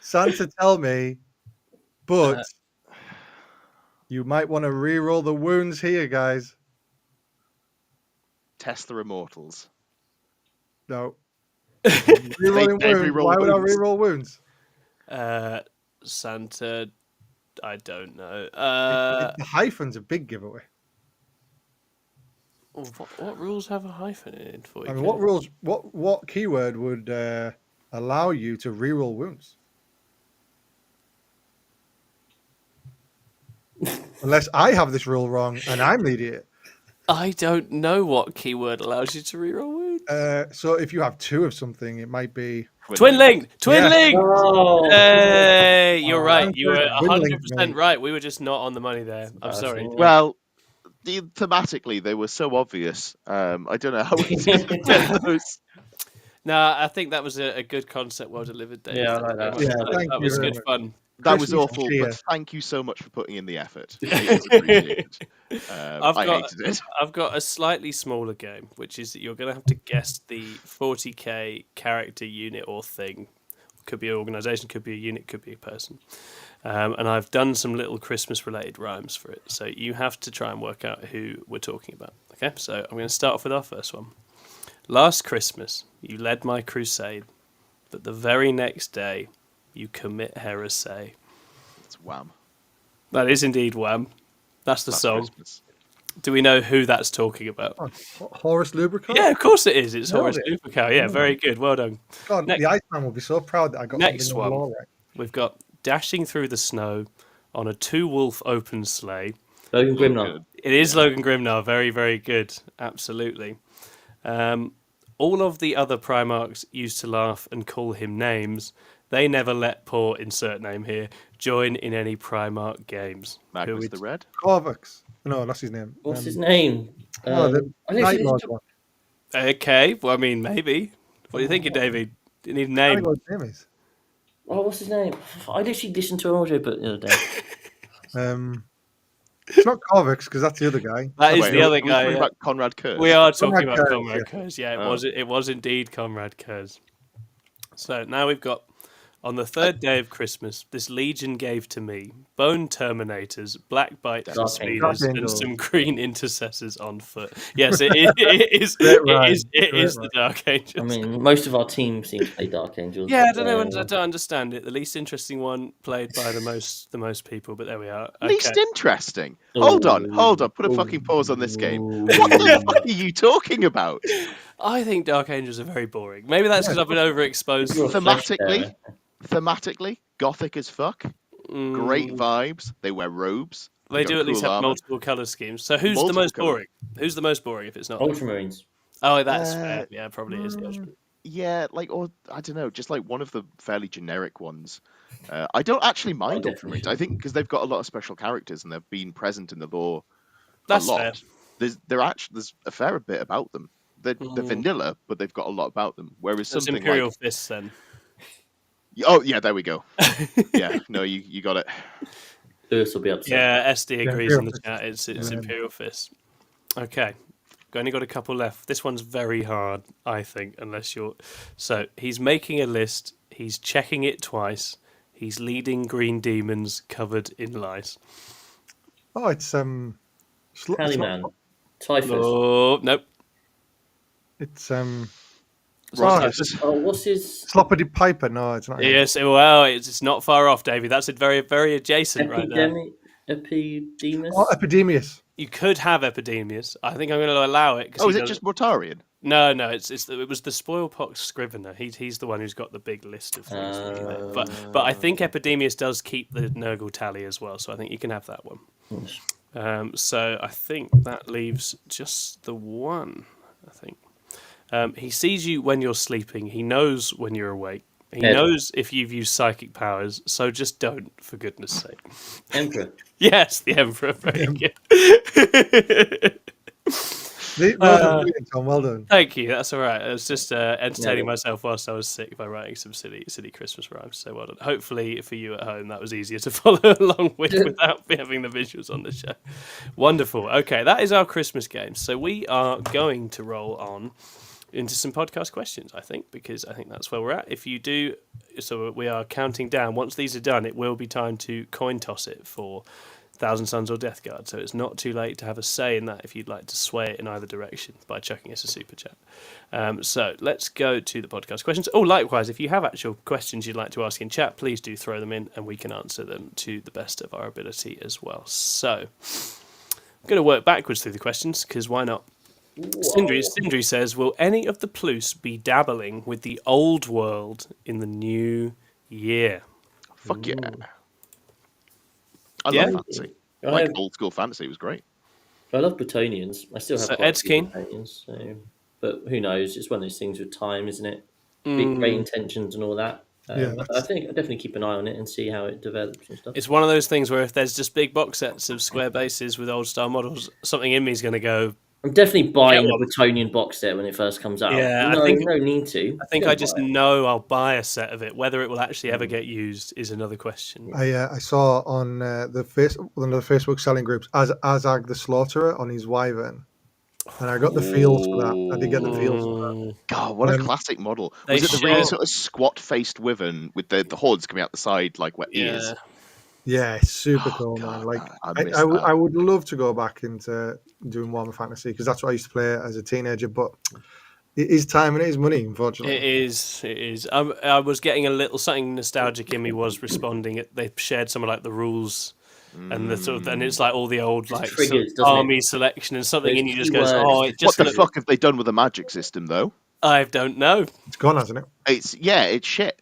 Santa, tell me, but you might want to re-roll the wounds here, guys. Test the immortals. No. Rerolling Dave, wounds. re-roll Why would I wounds. re-roll wounds? Santa. I don't know. The hyphen's a big giveaway. What rules have a hyphen in it for you? I mean, what rules? What keyword would allow you to re-roll wounds? Unless I have this rule wrong and I'm the idiot. I don't know what keyword allows you to reroll wounds. So if you have two of something, it might be Twin link. Oh, Hey, you're right. You were Twin link, 100% mate. right. We were just not on the money there. I'm sorry. Well, thematically, they were so obvious. I don't know how we didn't get those. No, I think that was a good concept, well delivered, Dave. Yeah, I Thank like you that. very much. Yeah, thank That you was very good much. fun. That was Christmas awful, cheer. but thank you so much for putting in the effort. It is appreciated. I hated it. I've got a slightly smaller game, which is that you're going to have to guess the 40k character unit or thing. Could be an organization, could be a unit, could be a person. And I've done some little Christmas-related rhymes for it. So you have to try and work out who we're talking about. Okay, so I'm going to start off with our first one. Last Christmas, you led my crusade, but the very next day, you commit heresy. It's Wham. That is indeed Wham. That's the Last song. Christmas. Do we know who that's talking about? Oh, Horace Lubricant? Yeah, of course it is. It's Nailed Horace it. Lupercal. Yeah, very good. Well done. God, Next- the Iceman will be so proud that I got Next something on the one. law right. We've got dashing through the snow on a 2-wolf open sleigh. Logan Grimnar. Good. It is Logan Grimnar. Very, very good. Absolutely. All of the other Primarchs used to laugh and call him names. They never let poor insert name here join in any Primarch games. Magnus the Red. Corvux. No, that's his name. What's his name? Oh, the I literally Nightmare just- one. Okay, well, I mean, maybe. What do you think, David? You need a I name. think what his name is. Oh, what's his name? I literally listened to an audiobook the other day. It's not Corvux because that's the other guy. That is Wait, the are other we guy. talking Yeah. about Conrad Kurz? We are talking Conrad about Kurz, Conrad yeah. Kurz. Yeah, Oh. it was indeed Conrad Kurz. So now we've got on the third day of Christmas, this legion gave to me bone terminators, black bites and Dark speeders, and Angels. some green intercessors on foot. Yes, it is. Great rhyme. It Great is the rhyme. Dark Angels. I mean, most of our team seem to play Dark Angels. yeah, I but, don't know. I don't understand it. The least interesting one played by the most people, but there we are. Okay. Least interesting. Hold on. Put a fucking pause on this game. What the fuck are you talking about? I think Dark Angels are very boring. Maybe that's because I've been overexposed. You're a flesh Thematically, gothic as fuck. Great vibes. They wear robes. They got do at least cool have armor. multiple color schemes. So who's the Multiple most colour. boring? Who's the most boring if it's not? Ultramarines. Oh, that's fair. Yeah, probably is. The Ultramarine. Yeah, or I don't know, just like one of the fairly generic ones. I don't actually mind definitely Ultramarines. I think because they've got a lot of special characters and they've been present in the lore That's a lot. fair. There's a fair bit about them. They're vanilla, but they've got a lot about them. Whereas That's something Imperial like Fists then. oh yeah, there we go. Yeah, no, you got it. Lewis will be upset. Yeah, SD agrees Imperial in the Fists. chat. It's Yeah. Imperial Fists. Okay. Only got a couple left. This one's very hard, I think, unless you're. So he's making a list. He's checking it twice. He's leading green demons covered in lice. Oh, it's Tallyman. Typhus. Oh, nope. It's Rotters. Oh, what's his Sloppity Piper. No, it's not. him. Yes, well, it's not far off, Davey. That's a very, very adjacent right there. Epidemus? Oh, Epidemius. You could have Epidemius. I think I'm going to allow it. Oh, is it just Mortarian? No, it was the Spoilpox Scrivener. He's the one who's got the big list of things. that you make. But I think Epidemius does keep the Nurgle tally as well, so I think you can have that one. So I think that leaves just the one. I think he sees you when you're sleeping. He knows when you're awake. He knows if you've used psychic powers. So just don't, for goodness' sake. Emperor. Yes, the Emperor. Very good. Tom, well done. Thank you. That's all right. I was just entertaining myself whilst I was sick by writing some silly Christmas rhymes. So well done. Hopefully for you at home, that was easier to follow along with without having the visuals on the show. Wonderful. Okay, that is our Christmas game. So we are going to roll on into some podcast questions, I think, because I think that's where we're at. If you do, so we are counting down. Once these are done, it will be time to coin toss it for Thousand Suns or Death Guard. So it's not too late to have a say in that if you'd like to sway it in either direction by chucking us a super chat. So let's go to the podcast questions. Oh, likewise, if you have actual questions you'd like to ask in chat, please do throw them in and we can answer them to the best of our ability as well. So I'm going to work backwards through the questions because why not? Sindri says, will any of the Plus be dabbling with the old world in the new year? Fuck yeah. I Yeah? love fantasy. Old school fantasy was great. I love Bretonians. I still have So quite a Ed's few keen? Bretonians. So but who knows? It's one of those things with time, isn't it? Big, great intentions and all that. Yeah, I think I definitely keep an eye on it and see how it develops and stuff. It's one of those things where if there's just big box sets of square bases with old style models, something in me is going to go. I'm definitely buying Get a one. Bretonian box set when it first comes out. Yeah, No, I think no need to. I think Go I just buy it. know I'll buy a set of it. Whether it will actually ever get used is another question. I saw on one of the Facebook selling groups Azag the Slaughterer on his Wyvern, and I got the feels for that. I did get the feels for that. God, what a Um, classic model! They Was it the really share- sort of squat-faced wyvern with the horns coming out the side like where ears? Yeah, Yeah, it's super Oh, cool, God, man. Like I miss that. I would love to go back into doing Warhammer Fantasy because that's what I used to play as a teenager. But it is time and it is money, unfortunately. it is. It is. I was getting a little something nostalgic in me. Was responding. They shared some of like the rules. And the sort of, and it's like all the old like sort of triggers, doesn't it? army selection and something Those in you just goes, keywords, oh, it just just What the looks. fuck have they done with the magic system, though? I don't know. It's gone, hasn't it? It's shit.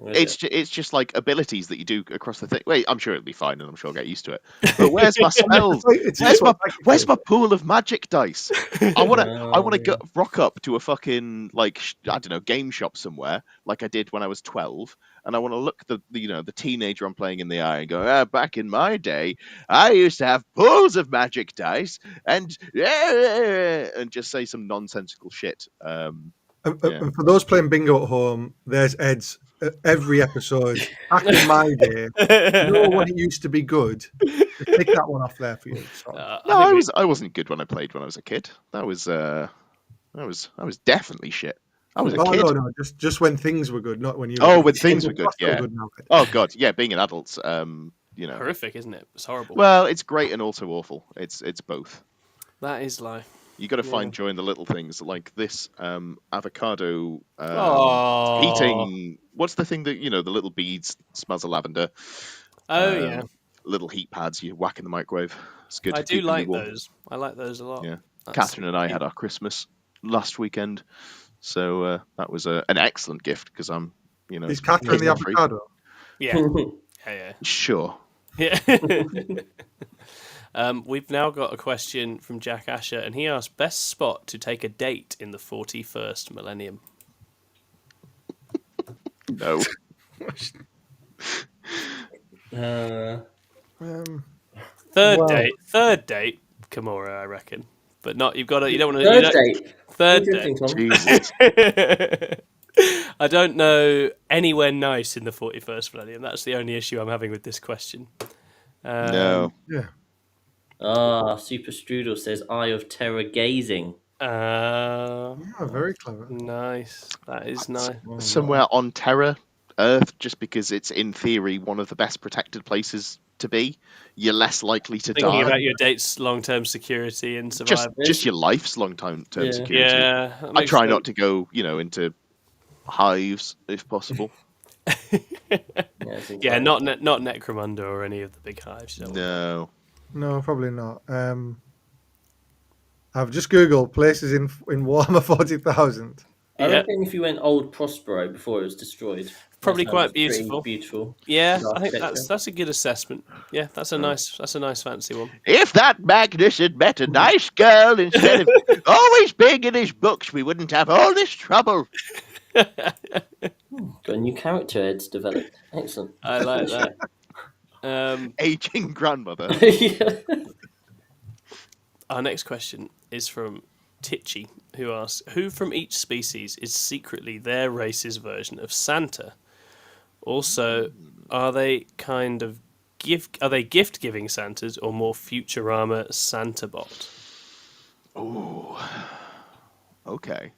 It's just like abilities that you do across the thing. Wait, I'm sure it'll be fine, and I'm sure I'll get used to it. But where's my spells? Where's my pool of magic dice? I wanna go rock up to a fucking like I don't know game shop somewhere, like I did when I was 12, and I want to look the teenager I'm playing in the eye and go, back in my day, I used to have pools of magic dice, and just say some nonsensical shit. And for those playing bingo at home, there's Ed's every episode. Back in my day, when it used to be good. Take that one off there for you. No, I wasn't good when I played when I was a kid. That was definitely shit. I was a kid. No, just when things were good, not when you. When things were good, yeah. Good now. Oh god, yeah. Being an adult, horrific, isn't it? It's horrible. Well, it's great and also awful. It's both. That is life. You got to find joy in the little things, like this avocado Oh. heating. What's the thing that the little beads smells of lavender? Oh yeah, little heat pads you whack in the microwave. It's good. I to do keep them like warm. those. I like those a lot. Yeah, That's Catherine and I had our Christmas last weekend, so that was an excellent gift because I'm, Is Catherine the free. avocado? Yeah, yeah. Sure. Yeah. We've now got a question from Jack Asher, and he asked, best spot to take a date in the 41st millennium? No. Third date, Kimura, I reckon. But not, you don't want to... Third date. Third Interesting, Tom. Jesus. date. I don't know anywhere nice in the 41st millennium. That's the only issue I'm having with this question. No. Yeah. Super Strudel says Eye of Terror gazing. Very clever. Nice. That is nice. Somewhere on Terra Earth, just because it's in theory one of the best protected places to be. You're less likely to Thinking die. about your date's long-term security and survival. Just your life's long-term security. Yeah. I try not to go, into hives if possible. Yeah, not Necromunda or any of the big hives. No. No, probably not. I've just googled places in Warhammer 40,000. I reckon if you went Old Prospero before it was destroyed, probably that quite sounds pretty beautiful. Beautiful. Yeah, Good I think architecture. that's a good assessment. Yeah, that's a nice fancy one. If that Magnus had met a nice girl instead of always being in his books, we wouldn't have all this trouble. Got a new character Ed's developed. Excellent. I like that. Aging grandmother. Yeah. Our next question is from Titchy, who asks, who from each species is secretly their race's version of Santa? Also, are they gift-giving Santas or more Futurama Santa bot? Oh, okay.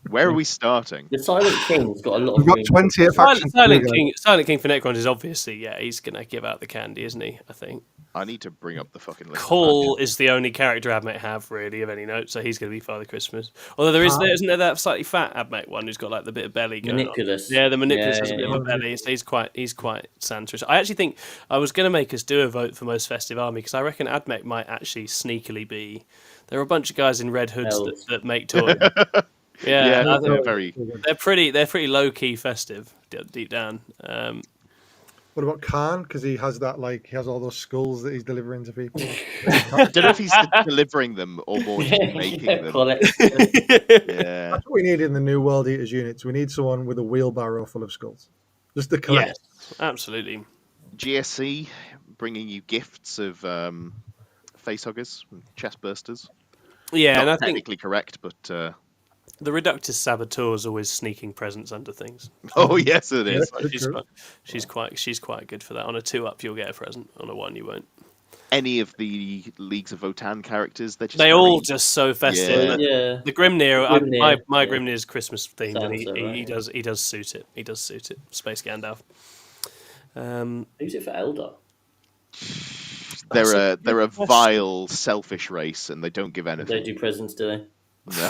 Where are we starting? The Silent King's got a lot We've of got 20 factions. Silent King for Necrons is obviously, he's going to give out the candy, isn't he? I think. I need to bring up the fucking list. Cole is the only character Admech have really of any note, so he's going to be Father Christmas. Although isn't there that slightly fat Admech one who's got like the bit of belly going Maniculus. on? Yeah, the Maniculus has a bit of a belly, so he's quite Santa-ish. I actually think I was going to make us do a vote for most festive army because I reckon Admech might actually sneakily be. There are a bunch of guys in red hoods that make toys. Yeah, they're very. They're pretty low key festive deep down. What about Khan? Because he has that, like, he has all those skulls that he's delivering to people. I don't know if he's delivering them or more just making them. Yeah. That's what we need in the new World Eaters units. We need someone with a wheelbarrow full of skulls. Just to collect. Yes, absolutely. GSC bringing you gifts of facehuggers, chest bursters. Yeah, Not and I think technically correct, but the Reductus Saboteur is always sneaking presents under things. oh yes, it Yeah, is. She's quite good for that. On a 2-up, you'll get a present. On a 1, you won't. Any of the Leagues of Votan characters, They all just so festive. Yeah. Yeah. The Grimnir, Grimnir, my yeah. Grimnir is Christmas themed, and Sansa, he right? does suit it. He does suit it. Space Gandalf. Who's it for Eldar? They're a vile, selfish race, and they don't give They anything. don't do presents, do they?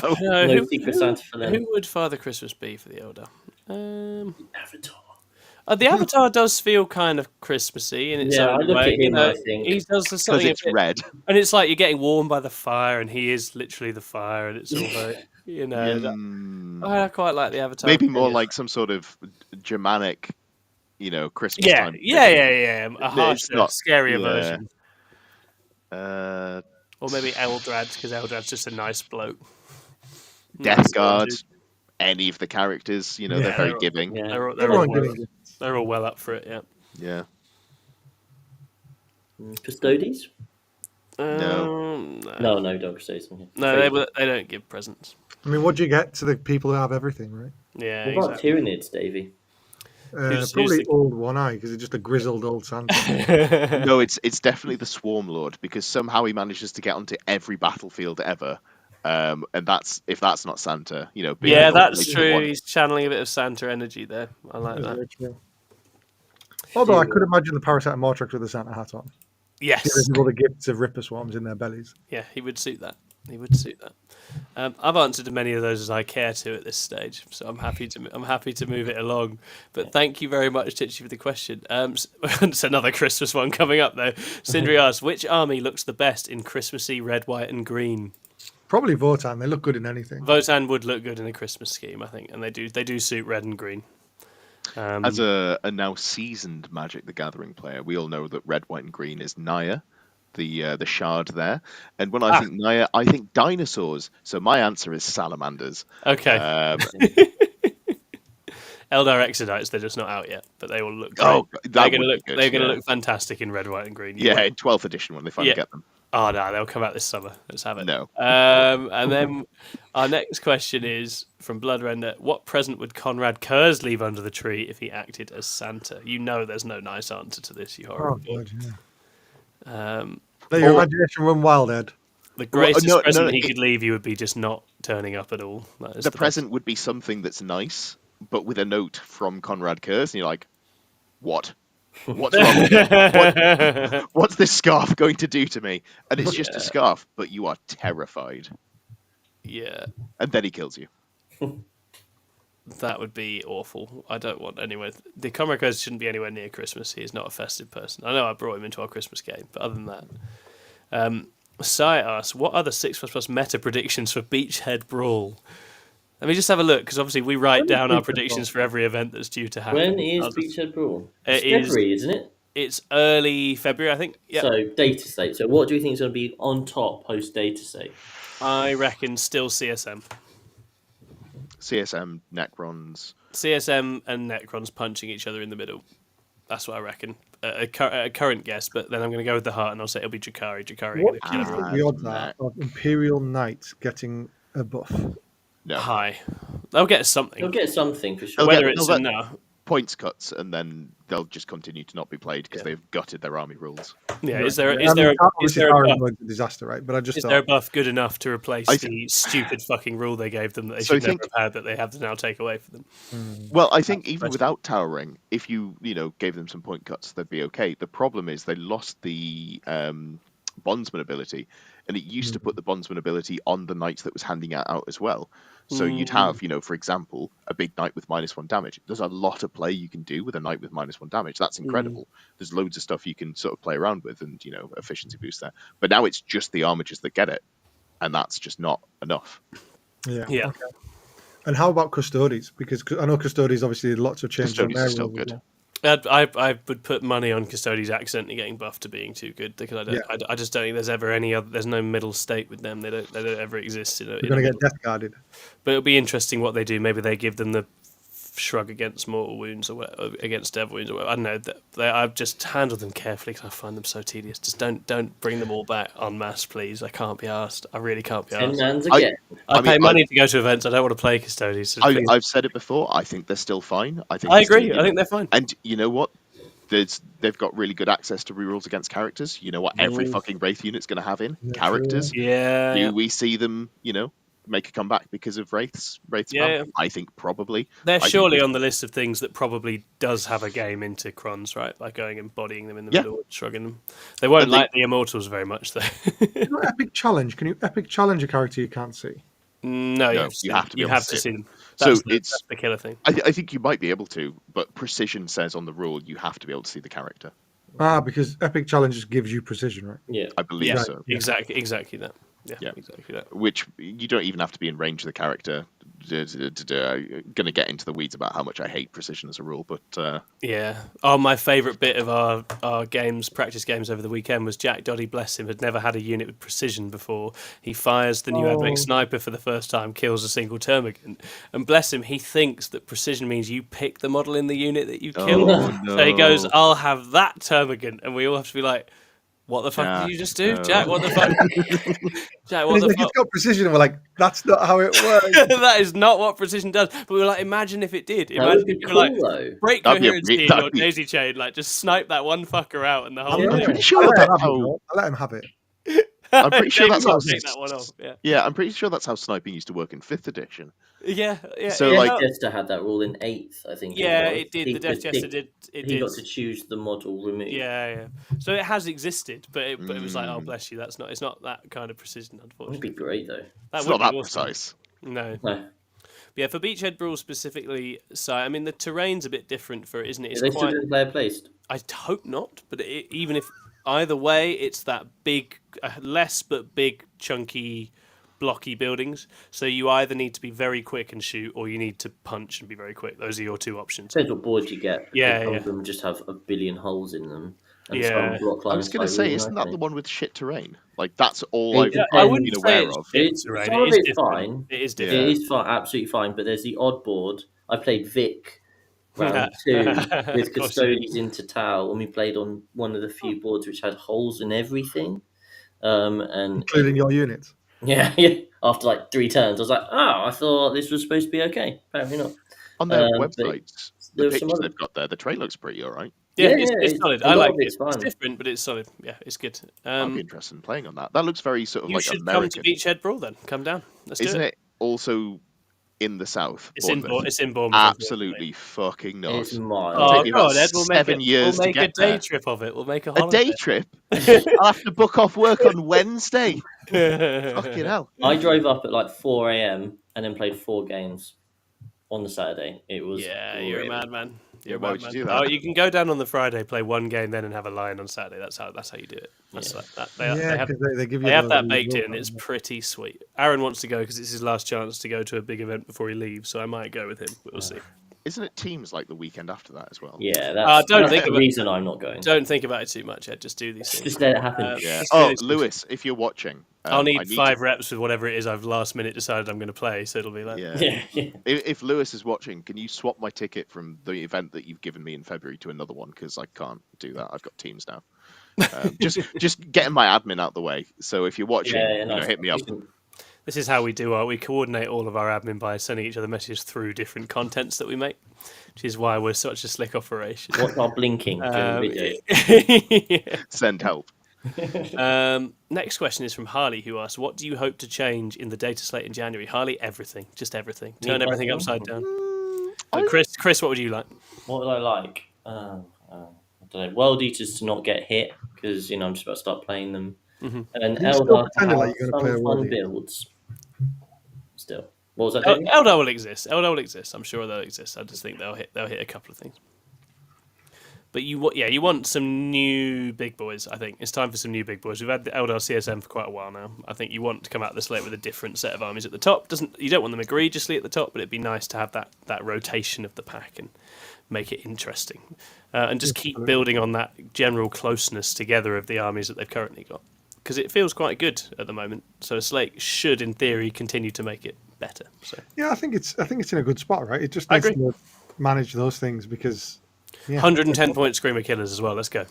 No. No Secret Santa for them. Who would Father Christmas be for the Elder? Avatar. The Avatar does feel kind of Christmassy in its Yeah, I own look way. at him, I think. He does Because something it's red. and it's like you're getting warmed by the fire, and he is literally the fire, and it's all very, I quite like the Avatar. Maybe more like some sort of Germanic, Christmas yeah, time. yeah. A harsher, not- scarier yeah. version, Or or maybe Eldrad, because Eldrad's just a nice bloke. Death Nice Guard. dude. Any of the characters, they're Yeah. very giving. Yeah. They're all Everyone well, giving gifts. they're all well up for it. Yeah. Yeah. Custodes? No, No, Dog Custodes. they don't give presents. I mean, what do you get to the people who have everything, right? Yeah, What about exactly. Tyranids, Davey? Who's Probably the- old One Eye, because he's just a grizzled old Santa. No, it's definitely the Swarm Lord, because somehow he manages to get onto every battlefield ever. And if that's not Santa, being Yeah, the that's place to true. want- He's channeling a bit of Santa energy there. I like that. Very true. Although I could imagine the Parasite Mortrix with the Santa hat on, Yes. giving people the gifts of Ripper Swarms in their bellies. Yeah, he would suit that. I've answered as many of those as I care to at this stage, so I'm happy to move it along. But thank you very much, Titchy, for the question. It's another Christmas one coming up though. Sindri asks, which army looks the best in Christmassy red, white, and green? Probably Votan. They look good in anything. Votan would look good in a Christmas scheme, I think, and they do suit red and green. As a now seasoned Magic the Gathering player, we all know that red, white, and green is Naya, the shard there. And when I think Naya, I think dinosaurs. So my answer is salamanders. Okay. Eldar Exodites, they're just not out yet, but they will look great. Oh, they're going to look fantastic in red, white, and green. Yeah, in 12th edition when they finally get them. Oh no, they'll come out this summer. Let's have it. No. And then our next question is from Bloodrender. What present would Conrad Kurz leave under the tree if he acted as Santa? There's no nice answer to this, you Oh, horrible. God, yeah. Um, Let your imagination run wild, Ed. the greatest no, present no, he could leave you would be just not turning up at all. That is The best. present would be something that's nice, but with a note from Conrad Kurz, and you're like, what? What's wrong? What's this scarf going to do to me? And it's just a scarf, but you are terrified. Yeah, And then he kills you. that would be awful. I don't want anywhere. The Conrad Kurz shouldn't be anywhere near Christmas. He is not a festive person. I know I brought him into our Christmas game, but other than that, Sai asks, what are the 6++ meta predictions for Beachhead Brawl? Let me just have a look, because obviously we write When is down our Beachhead predictions Brawl? for every event that's due to happen. When is I'll just- Beachhead Brawl? It It's is- February, isn't it? It's early February, I think. Yeah, So, data state. So, what do you think is going to be on top post data state? I reckon still CSM. CSM, Necrons. CSM and Necrons punching each other in the middle. That's what I reckon. A current guess, but then I'm going to go with the heart and I'll say it'll be Jakari. Jakari What gonna do you kill think it. the odds are of Imperial Knights getting a buff? No. High. They'll get something. You'll get something for sure. They'll Whether get- it's they'll enough. Points cuts, and then they'll just continue to not be played because they've gutted their army rules. Yeah, is there I is mean, there a obviously buff? Tyrant was a disaster, right? But I just Is thought there a buff good enough to replace I the stupid fucking rule they gave them that they So I should never think- have had that they have to now take away from them? Well, I think That's even question. without towering, if you gave them some point cuts, they'd be okay. The problem is they lost the bondsman ability, and it used to put the bondsman ability on the knights that was handing it out as well. So you'd have, for example, a big knight with -1 damage. There's a lot of play you can do with a knight with -1 damage. That's incredible. There's loads of stuff you can sort of play around with, and efficiency boost there. But now it's just the armatures that get it, and that's just not enough. yeah. Yeah. Okay. And how about Custodes? Because I know Custodes obviously lots of changes. on Custodians their are still rules as good. well. I would put money on Custodies accidentally getting buffed to being too good because I just don't think there's ever any other. There's no middle state with them. They don't ever exist in a. You're going to get death guarded. But it'll be interesting what they do. Maybe they give them the shrug against mortal wounds or against devil wounds or whatever. I don't know. I've just handled them carefully because I find them so tedious. Just don't bring them all back en masse, please. I can't be asked. I really can't be asked. I pay money to go to events. I don't want to play Custodies. So I've said it before. I think they're still fine. I agree. I think they're fine. And you know what? They've got really good access to rerolls against characters. You know what every fucking Wraith unit's going to have in? Characters. Yeah. Do we see them, make a comeback because of Wraiths? Yeah. I think probably. They're surely on the list of things that probably does have a game into Crons, right? By going and bodying them in the middle and shrugging them. They won't like the Immortals very much, though. Epic challenge. Can you epic challenge a character you can't see? No, you have to see them. That's the killer thing. I think you might be able to, but precision says on the rule you have to be able to see the character. Because epic challenge just gives you precision, right? Yeah, I believe so. Exactly that. Yeah, exactly that. Which you don't even have to be in range of the character. Going to get into the weeds about how much I hate precision as a rule, but yeah. My favourite bit of our practice games over the weekend was Jack Doddy, bless him, had never had a unit with precision before. He fires the new Advec sniper for the first time, kills a single termagant, and bless him, he thinks that precision means you pick the model in the unit that you kill. No. So he goes, "I'll have that termagant," and we all have to be like, "What the fuck did you just do, Jack? What the fuck?" Jack, what the fuck? It's got precision. And we're like, that's not how it works. That is not what precision does. But we were like, imagine if it did. Imagine if you were like, break coherency in your daisy chain, like just snipe that one fucker out and the whole. I'm pretty sure that's how. I let him have it. I'm pretty sure that's how. Take that one off. Yeah, I'm pretty sure that's how sniping used to work in 5th edition. Yeah. So Death Jester had that rule in 8th, I think. Yeah, it did. The Death Jester did. He got to choose the model removed. Yeah. So it has existed, but it was like, oh bless you, it's not that kind of precision, unfortunately. That'd be great though. It's not that precise. No. Yeah, for Beachhead Brawl specifically, so I mean the terrain's a bit different for it, isn't it? Is they still doing player placed? I hope not, but even if either way, it's that big, less but big, chunky, blocky buildings. So you either need to be very quick and shoot, or you need to punch and be very quick. Those are your two options. Depends what board you get. Some of them just have a billion holes in them. And I was going to say, isn't that the one with shit terrain? Like that's all I've I wouldn't been say aware of. Some of it's fine. It is different. It is fine, absolutely fine. But there's the odd board. I played Vic round 2 with Custodies into Tau, and we played on one of the few boards which had holes in everything, and including your units. Yeah. After like 3 turns, I was like, I thought this was supposed to be okay. Apparently not. On their websites, the pictures they've got there, the train looks pretty alright. Yeah, it's solid. I like it. Fun. It's different, but it's solid. Yeah, it's good. I'd be interested in playing on that. That looks very sort of like American. You should come to Beachhead Brawl then. Come down. Let's do it. Isn't it also in the south? It's in Bournemouth. Absolutely fucking not. It's mild. Oh, God, Ed, we'll make 7 years we'll make to a get day there. trip of it. We'll make a holiday. A day trip? I'll have to book off work on Wednesday. Fucking hell. I drove up at like 4 a.m. and then played 4 games on the Saturday. It was you're a madman. Why would you do that? Oh, you can go down on the Friday, play 1 game, then and have a line on Saturday. That's how you do it. That's like that. They have that baked in. It's pretty sweet. Aaron wants to go because it's his last chance to go to a big event before he leaves, so I might go with him. We'll see. Isn't it teams like the weekend after that as well? Yeah, that's the reason I'm not going. Don't think about it too much, Ed. Just do these things. Just let it happen. Lewis, if you're watching, I'll need 5 reps with whatever it is I've last minute decided I'm going to play, so it'll be like... Yeah. If Lewis is watching, can you swap my ticket from the event that you've given me in February to another one? Because I can't do that. I've got teams now. Just getting my admin out the way. So if you're watching, hit me up. This is how we we coordinate all of our admin by sending each other messages through different contents that we make, which is why we're such a slick operation. What's our blinking during videos? Send help. Next question is from Harley, who asks, what do you hope to change in the data slate in January? Harley, everything. Just everything. Turn everything upside down. Chris, what would you like? What would I like? I don't know. World Eaters to not get hit, because I'm just about to start playing them. Mm-hmm. And Eldar to have some fun builds. Still. What was that? Eldar will exist. I'm sure they'll exist. I just think they'll hit a couple of things. But you want some new big boys. I think it's time for some new big boys. We've had the Eldar CSM for quite a while now. I think you want to come out of the slate with a different set of armies at the top. You don't want them egregiously at the top, but it'd be nice to have that rotation of the pack and make it interesting, and just keep building on that general closeness together of the armies that they've currently got, because it feels quite good at the moment. So a slate should, in theory, continue to make it better. So yeah, I think it's in a good spot, right? It just needs to manage those things because 110 point Screamer Killers as well. Let's go.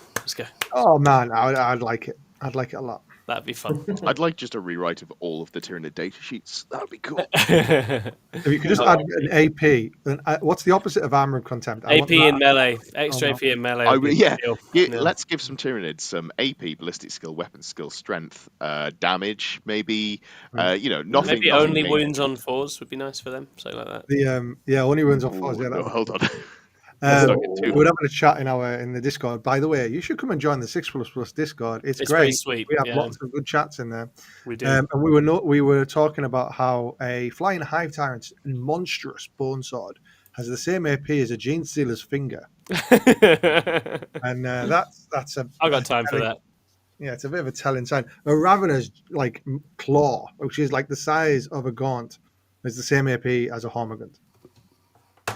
Oh man, I'd like it. I'd like it a lot. That'd be fun. I'd like just a rewrite of all of the Tyranid data sheets. That would be cool. If you could just add an AP, then what's the opposite of Armor of Contempt? AP in melee, extra AP in melee. Let's give some Tyranids some AP, ballistic skill, weapon skill, strength, damage, maybe. Nothing. Maybe only wounds on 4s would be nice for them, something like that. Only wounds on 4s. Yeah, hold on. We were having a chat in the Discord. By the way, you should come and join the 6++ Discord. It's great. Pretty sweet. We have lots of good chats in there. We do. And we were talking about how a Flying Hive Tyrant's monstrous bone sword has the same AP as a Gene Stealer's finger. And that's a. I've got time for that. Yeah, it's a bit of a telling sign. A Ravener's claw, which is like the size of a gaunt, is the same AP as a Hormigund.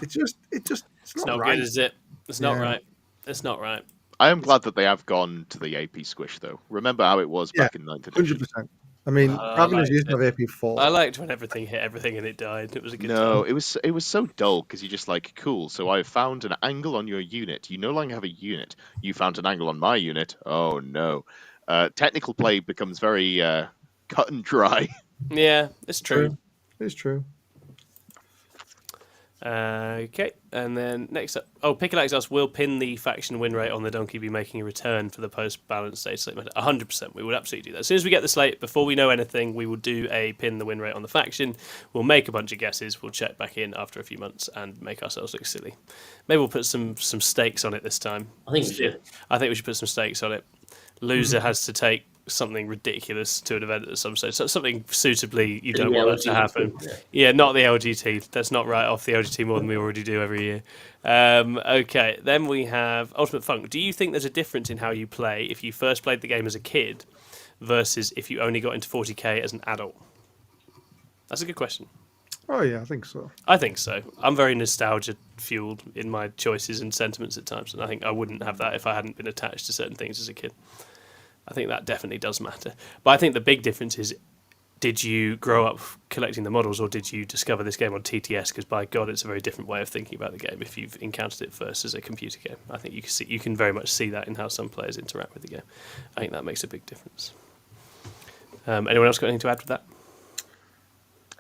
It's not right. Good, is it? It's not right. It's not right. I am glad that they have gone to the AP squish, though. Remember how it was back in 9th edition? 100%. I mean, Raveners used to have AP 4. I liked when everything hit everything and it died. It was a good time. No, it was so dull because you're just like, cool, so I found an angle on your unit. You no longer have a unit. You found an angle on my unit. Oh, no. Technical play becomes very cut and dry. Yeah, it's true. It's true. Okay, and then next up, Pickalax asks, will pin the faction win rate on the donkey be making a return for the post-balance stage slate? 100%, we would absolutely do that. As soon as we get the slate, before we know anything, we will do a pin the win rate on the faction. We'll make a bunch of guesses, we'll check back in after a few months and make ourselves look silly. Maybe we'll put some stakes on it this time. I think we should. I think we should put some stakes on it. Loser has to take something ridiculous to an event at some stage. So something suitably you don't want that to happen. Yeah, not the LGT. Let's not write off the LGT more than we already do every year. Okay, then we have Ultimate Funk. Do you think there's a difference in how you play if you first played the game as a kid versus if you only got into 40k as an adult? That's a good question. Oh yeah, I think so. I think so. I'm very nostalgia fueled in my choices and sentiments at times, and I think I wouldn't have that if I hadn't been attached to certain things as a kid. I think that definitely does matter. But I think the big difference is, did you grow up collecting the models or did you discover this game on TTS? Because by God, it's a very different way of thinking about the game if you've encountered it first as a computer game. I think you can very much see that in how some players interact with the game. I think that makes a big difference. Anyone else got anything to add to that?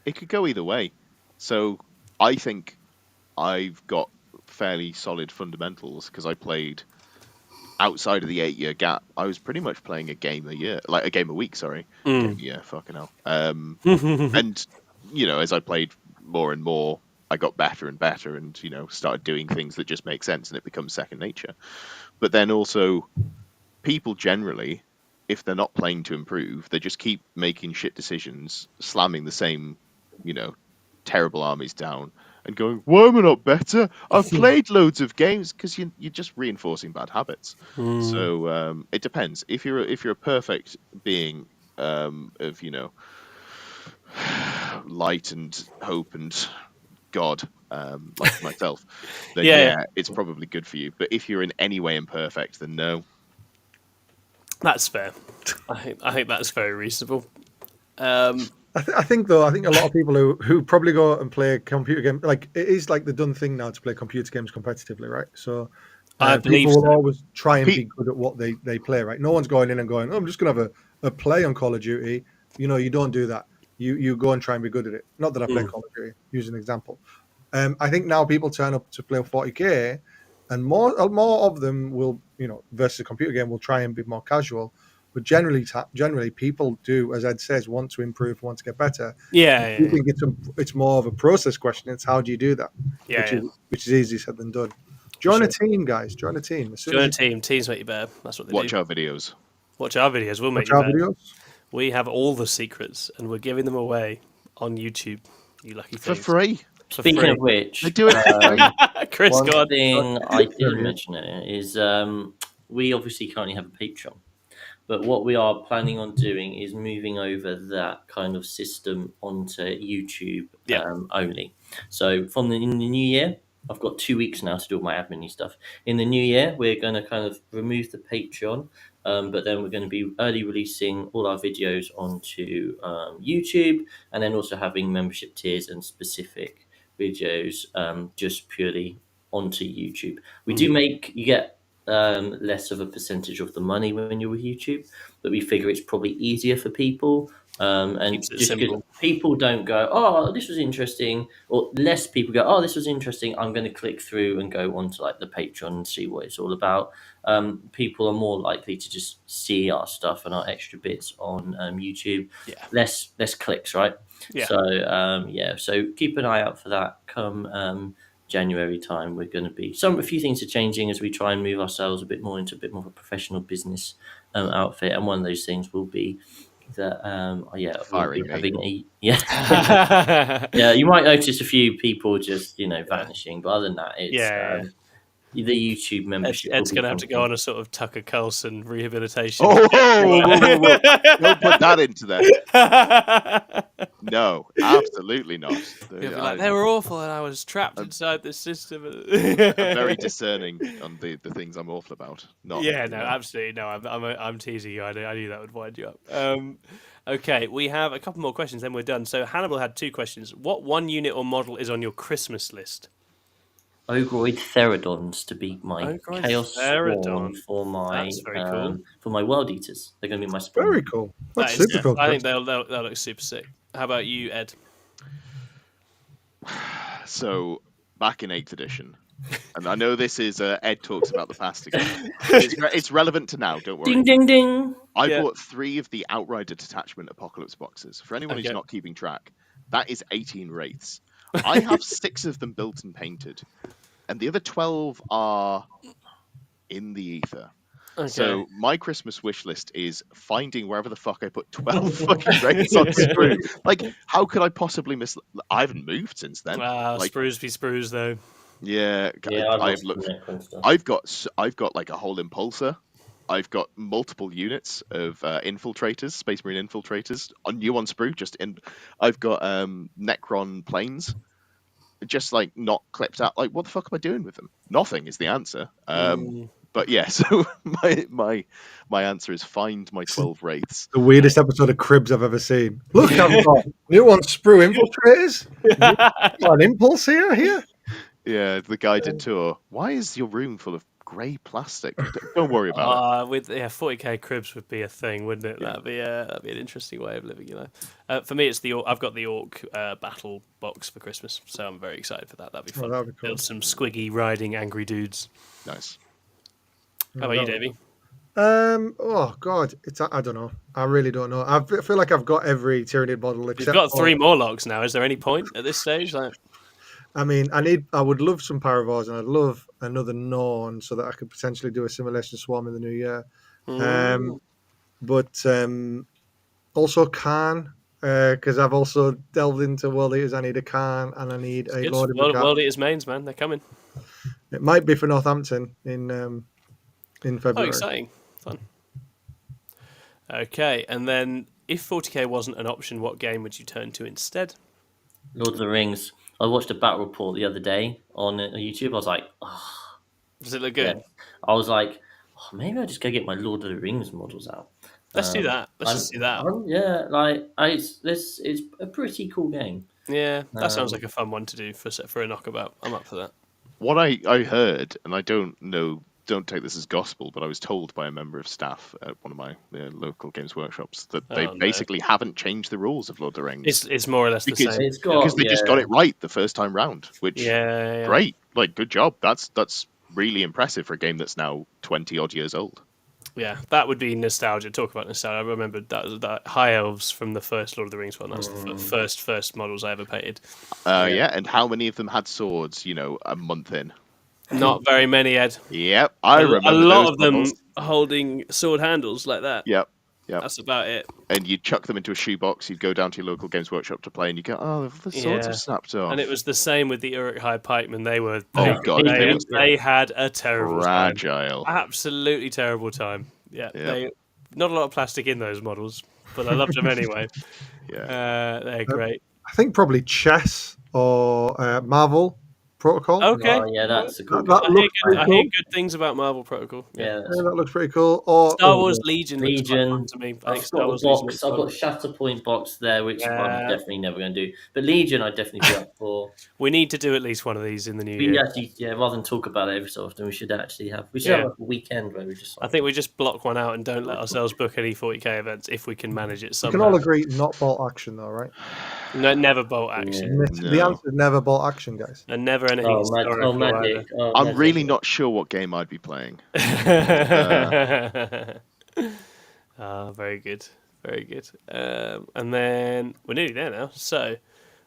It could go either way. So I think I've got fairly solid fundamentals because I played outside of the 8-year gap. I was pretty much playing a game a year, like a game a week, sorry. Yeah, fucking hell. And, as I played more and more, I got better and better and, started doing things that just make sense and it becomes second nature. But then also, people generally, if they're not playing to improve, they just keep making shit decisions, slamming the same, terrible armies down and going, why am I not better? I've played loads of games, because you're just reinforcing bad habits. So it depends. If you're a perfect being of light and hope and God, like myself, then yeah, it's probably good for you. But if you're in any way imperfect, then no. That's fair. I think that's very reasonable. I think a lot of people who probably go and play a computer game, like it is like the done thing now to play computer games competitively, right? So I believe people will always try and be good at what they play, right? No one's going in and going, I'm just going to have a play on Call of Duty. You don't do that. You go and try and be good at it. Not that I play Call of Duty, use an example. I think now people turn up to play 40k, and more of them will, versus a computer game, will try and be more casual. But generally, people do, as Ed says, want to improve, want to get better. Yeah. I think it's more of a process question. It's how do you do that? Which is easier said than done. Join a team, guys. Join a team. Join a team. Teams make you better. That's what they do. Watch our videos. Watch our videos. We'll make you better. Videos. We have all the secrets, and we're giving them away on YouTube. You lucky things. For free. Speaking of which, They do it for free. Chris, one go on. thing I didn't Brilliant. mention it is we obviously currently have a Patreon. But what we are planning on doing is moving over that kind of system onto YouTube Yeah. only. So in the new year, I've got 2 weeks now to do all my admin stuff. In the new year, we're going to kind of remove the Patreon, but then we're going to be early releasing all our videos onto YouTube, and then also having membership tiers and specific videos just purely onto YouTube. We do you get less of a percentage of the money when you're with YouTube, but we figure it's probably easier for people. And Keeps it just because simple. people don't go, oh, this was interesting, or less people go, oh, this was interesting, I'm going to click through and go onto like the Patreon and see what it's all about. People are more likely to just see our stuff and our extra bits on YouTube. Yeah. Less clicks, right? Yeah. So keep an eye out for that. Come January time, we're going to be a few things are changing as we try and move ourselves a bit more into a bit more of a professional business outfit, and one of those things will be that we'll be Firing me. having yeah, you might notice a few people just vanishing, but other than that, it's the YouTube membership. Ed's will going be to have to go something. on a sort of Tucker Carlson rehabilitation. Oh, whoa. Don't put that into there. No, absolutely not. You'll be like, they were awful and I was trapped inside this system. I'm very discerning on the things I'm awful about. Not, absolutely. No, I'm teasing you. I knew that would wind you up. Okay, we have a couple more questions, then we're done. So Hannibal had 2 questions. What 1 unit or model is on your Christmas list? Ogroid Therodons to be my Ogroid Chaos Therodon. Swarm That's very cool. for my World Eaters. They're going to be my spawn. Very cool. That's That is- super cool. I think they'll look super sick. How about you, Ed? So, back in 8th edition, and I know this is Ed talks about the past again. It's relevant to now, don't worry. Ding, ding, ding. I bought 3 of the Outrider Detachment Apocalypse boxes. For anyone who's not keeping track, that is 18 Wraiths. I have 6 of them built and painted, and the other 12 are in the ether. Okay. So my Christmas wish list is finding wherever the fuck I put 12 fucking Wraiths on Sprue. Like, how could I possibly miss? I haven't moved since then. Sprues be sprues though. Yeah, I've looked. I've got like a whole impulsor. I've got multiple units of infiltrators, Space Marine infiltrators, new on Sprue. I've got Necron planes, just like not clipped out. Like, what the fuck am I doing with them? Nothing is the answer. But yeah, so my answer is find my 12 Wraiths. The weirdest episode of Cribs I've ever seen. Look, I've got new on Sprue infiltrators. An impulse here. Yeah, the guided tour. Why is your room full of grey plastic? Don't worry about it. With 40k cribs would be a thing, wouldn't it? Yeah. That'd be an interesting way of living, For me, it's I've got the Orc battle box for Christmas, so I'm very excited for that. That'd be fun. that'd be cool. Build some squiggy riding angry dudes. Nice. How about you, Davey? Oh God, I don't know. I really don't know. I feel like I've got every Tyranid model except. You've got 3 Morlocks now. Is there any point at this stage? I mean, I would love some Paravors, and I'd love another Norn so that I could potentially do a Simulation Swarm in the new year. But also Khan, because I've also delved into World Eaters. I need a Khan, and I need a Lord of the Gap. World Eaters mains, man, they're coming. It might be for Northampton in February. Oh, exciting! Fun. Okay, and then if 40k wasn't an option, what game would you turn to instead? Lord of the Rings. I watched a battle report the other day on YouTube. I was like, oh. Does it look good? Yeah. I was like, oh, maybe I'll just go get my Lord of the Rings models out. Let's do that. Let's just do that. It's a pretty cool game. Yeah, that sounds like a fun one to do for a knockabout. I'm up for that. What I heard, and I don't know, don't take this as gospel, but I was told by a member of staff at one of my local games workshops that they basically haven't changed the rules of Lord of the Rings. It's more or less the same. Because they just got it right the first time round, which great, like good job. That's really impressive for a game that's now 20 odd years old. Yeah, that would be nostalgia. Talk about nostalgia. I remember that High Elves from the first Lord of the Rings one. That's the first models I ever painted. And how many of them had swords? A month in. Not very many, Ed. Yep, I remember a lot those of them models. holding sword handles like that. Yep. Yep. That's about it. And you'd chuck them into a shoebox, you'd go down to your local Games Workshop to play, and you go, oh, the swords have snapped off. And it was the same with the Uruk-hai pikemen. They were they had a terrible fragile. time. Absolutely terrible time. Yeah, not a lot of plastic in those models, but I loved them anyway. They're great. I think probably chess or Marvel Protocol. Okay. Oh, yeah, that's a cool. I hear good things about Marvel Protocol. Yeah, that looks pretty cool. Or Star Wars Legion looks quite Legion fun to me. I think I've Star got Wars the Legion box. looks I've fun. got Shatterpoint box there, which I'm Yeah. definitely never going to do. But Legion, I'd definitely be up for. We need to do at least one of these in the new We year. actually, rather than talk about it every so often, we should actually have. We should have a weekend where we just. I think we just block one out and don't let ourselves book any 40k events if we can manage it we somehow. can all agree not bolt action though, right? No, never bolt action. The answer is never bolt action, guys. And never anything historical Magic. either. I'm really not sure what game I'd be playing. Very good. Very good. And then we're nearly there now. So,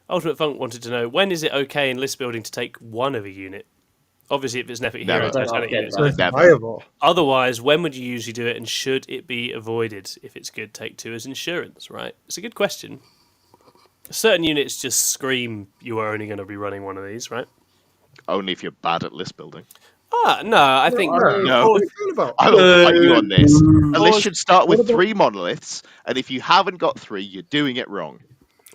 Ultimate Funk wanted to know, when is it okay in list building to take one of a unit? Obviously, if it's an epic hero, Titanic unit. Otherwise, when would you usually do it, and should it be avoided? If it's good, take two as insurance, right? It's a good question. Certain units just scream you are only going to be running one of these, right? Only if you're bad at list building. No, I think... No. I will fight you on this. A list should start with 3 monoliths, and if you haven't got 3, you're doing it wrong.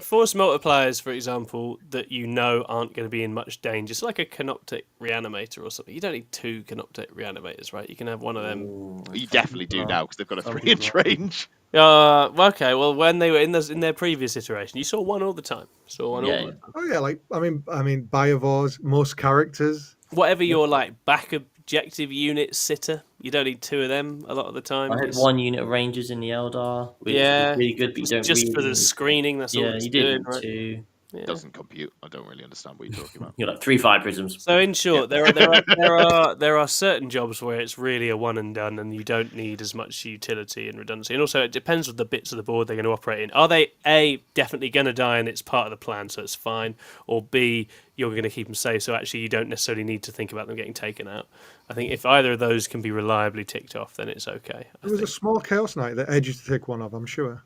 Force multipliers, for example, that you know aren't going to be in much danger. It's like a Canoptic Reanimator or something. You don't need 2 Canoptic Reanimators, right? You can have one of them. You definitely do now, because they've got a 3-inch range. Okay, well, when they were in their previous iteration, you saw one all the time. All the time. Oh yeah, like I mean, Biovars, most characters. Whatever your back objective unit sitter, you don't need 2 of them a lot of the time. I had 1 unit of Rangers in the Eldar, which is really good, but you don't just for the screening. That's all it's doing, right? It doesn't compute. I don't really understand what you're talking about. You're like 3 fire prisms. So in short, there are certain jobs where it's really a one and done, and you don't need as much utility and redundancy. And also, it depends on the bits of the board they're going to operate in. Are they A, definitely going to die and it's part of the plan, so it's fine, or B, you're going to keep them safe, so actually you don't necessarily need to think about them getting taken out. I think if either of those can be reliably ticked off, then it's okay. There was a small Chaos Knight that Edge used to take one of, I'm sure.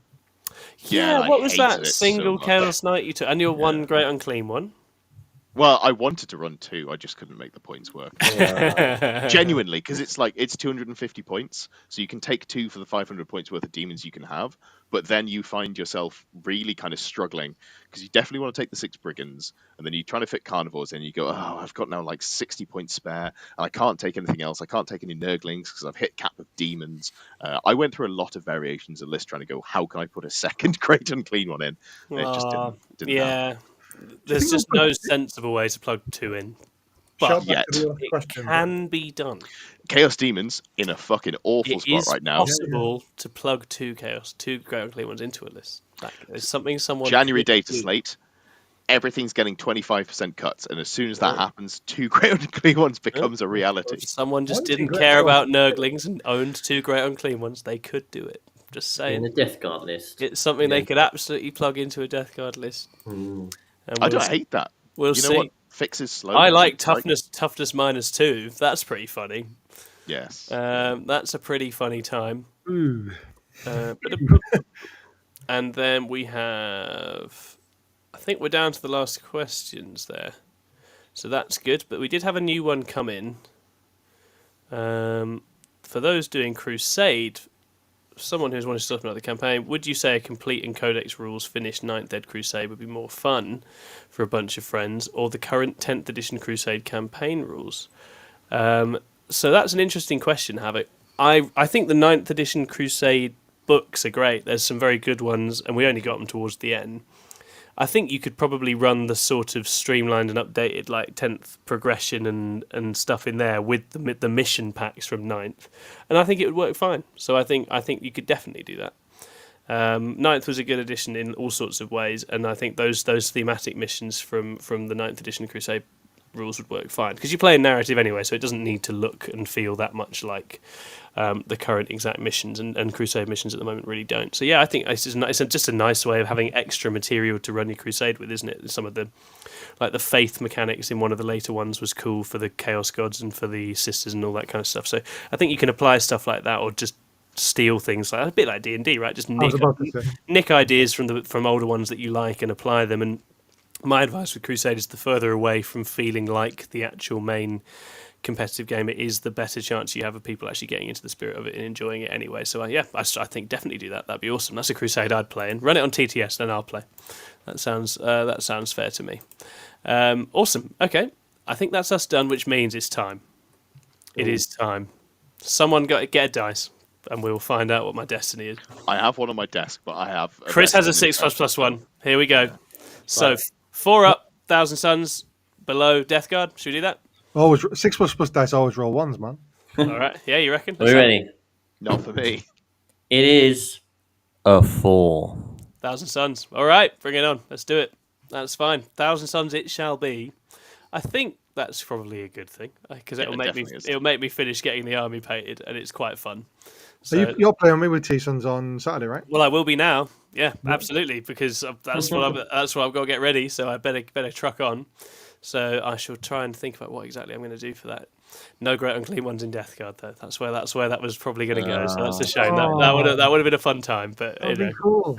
Yeah, what was that single Chaos Knight you took? And your one Great Unclean one? Well, I wanted to run 2, I just couldn't make the points work. Genuinely, because it's 250 points, so you can take 2 for the 500 points worth of demons you can have, but then you find yourself really kind of struggling, because you definitely want to take the 6 brigands, and then you're trying to fit carnivores, and you go, oh, I've got now 60 points spare, and I can't take anything else. I can't take any Nurglings because I've hit cap of demons. I went through a lot of variations of list trying to go, how can I put a second Great Unclean one in? And it just didn't happen. There's just no sensible way to plug 2 in. But it can be done. Chaos Demons in a fucking awful spot right now. It is possible to plug 2 Great Unclean ones into a list. It's something someone... January data slate, everything's getting 25% cuts, and as soon as that happens, 2 Great Unclean ones becomes a reality. If someone just didn't care about Nurglings and owned 2 Great Unclean ones, they could do it. Just saying. In the Death Guard list. It's something they could absolutely plug into a Death Guard list. I don't hate that. We'll see. Know what? Fixes slow. I like toughness -2. That's pretty funny. Yes. That's a pretty funny time. And then we have... I think we're down to the last questions there. So that's good. But we did have a new one come in. For those doing Crusade... Someone who's wanted to talk about the campaign, would you say a complete and Codex rules finished 9th Ed Crusade would be more fun for a bunch of friends, or the current 10th edition Crusade campaign rules? So that's an interesting question, Havoc. I think the 9th edition Crusade books are great. There's some very good ones, and we only got them towards the end. I think you could probably run the sort of streamlined and updated 10th progression and stuff in there with the mission packs from 9th, and I think it would work fine. So I think you could definitely do that. 9th was a good addition in all sorts of ways, and I think those thematic missions from the 9th edition Crusade rules would work fine, because you play a narrative anyway, so it doesn't need to look and feel that much like the current exact missions, and Crusade missions at the moment really don't. So yeah, I think it's just a nice way of having extra material to run your Crusade with, isn't it? Some of the the faith mechanics in one of the later ones was cool for the Chaos Gods and for the Sisters and all that kind of stuff. So I think you can apply stuff like that, or just steal things, like a bit like D&D, right? Just I was about to say. nick ideas from older ones that you like and apply them. And my advice with Crusade is the further away from feeling like the actual main competitive game it is, the better chance you have of people actually getting into the spirit of it and enjoying it anyway. So I think definitely do that. That'd be awesome. That's a Crusade I'd play, and run it on TTS, then I'll play. That sounds fair to me. Awesome. Okay, I think that's us done, which means it's time. It is time. Someone get a dice, and we'll find out what my destiny is. I have one on my desk, but I have. Chris has a 6++1. Here we go. So right. 4 up, Thousand Suns. Below Death Guard. Should we do that? Always 6++ dice. Always roll ones, man. All right. Yeah, you reckon? Are we ready? Not for me. It is a 4. Thousand Suns. All right, bring it on. Let's do it. That's fine. Thousand Suns it shall be. I think that's probably a good thing because it'll make me finish getting the army painted, and it's quite fun. So you're playing me with T-Suns on Saturday, right? Well, I will be now. Yeah, absolutely, because that's what I've got to get ready. So I better truck on. So I shall try and think about what exactly I'm going to do for that. No great unclean ones in Death Guard though. That's where that was probably going to go. So that's a shame. That would have been a fun time, but that'd be cool.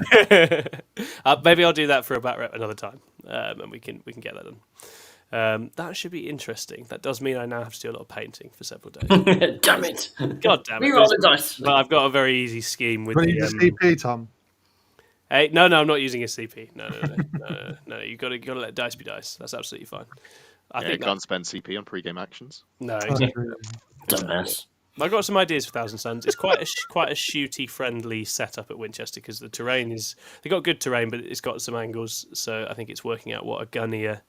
Maybe I'll do that for a bat rep another time, and we can get that done. That should be interesting. That does mean I now have to do a lot of painting for several days. Damn it! God damn it! Reroll the dice. Well, I've got a very easy scheme with the CP, Tom. Hey, no, I'm not using a CP. No. You got to let dice be dice. That's absolutely fine. I think you can't spend CP on pre-game actions. No, exactly. Dumbass. I've got some ideas for Thousand Suns. It's quite a shooty friendly setup at Winchester because the terrain they've got good terrain, but it's got some angles. So I think it's working out what a gunnier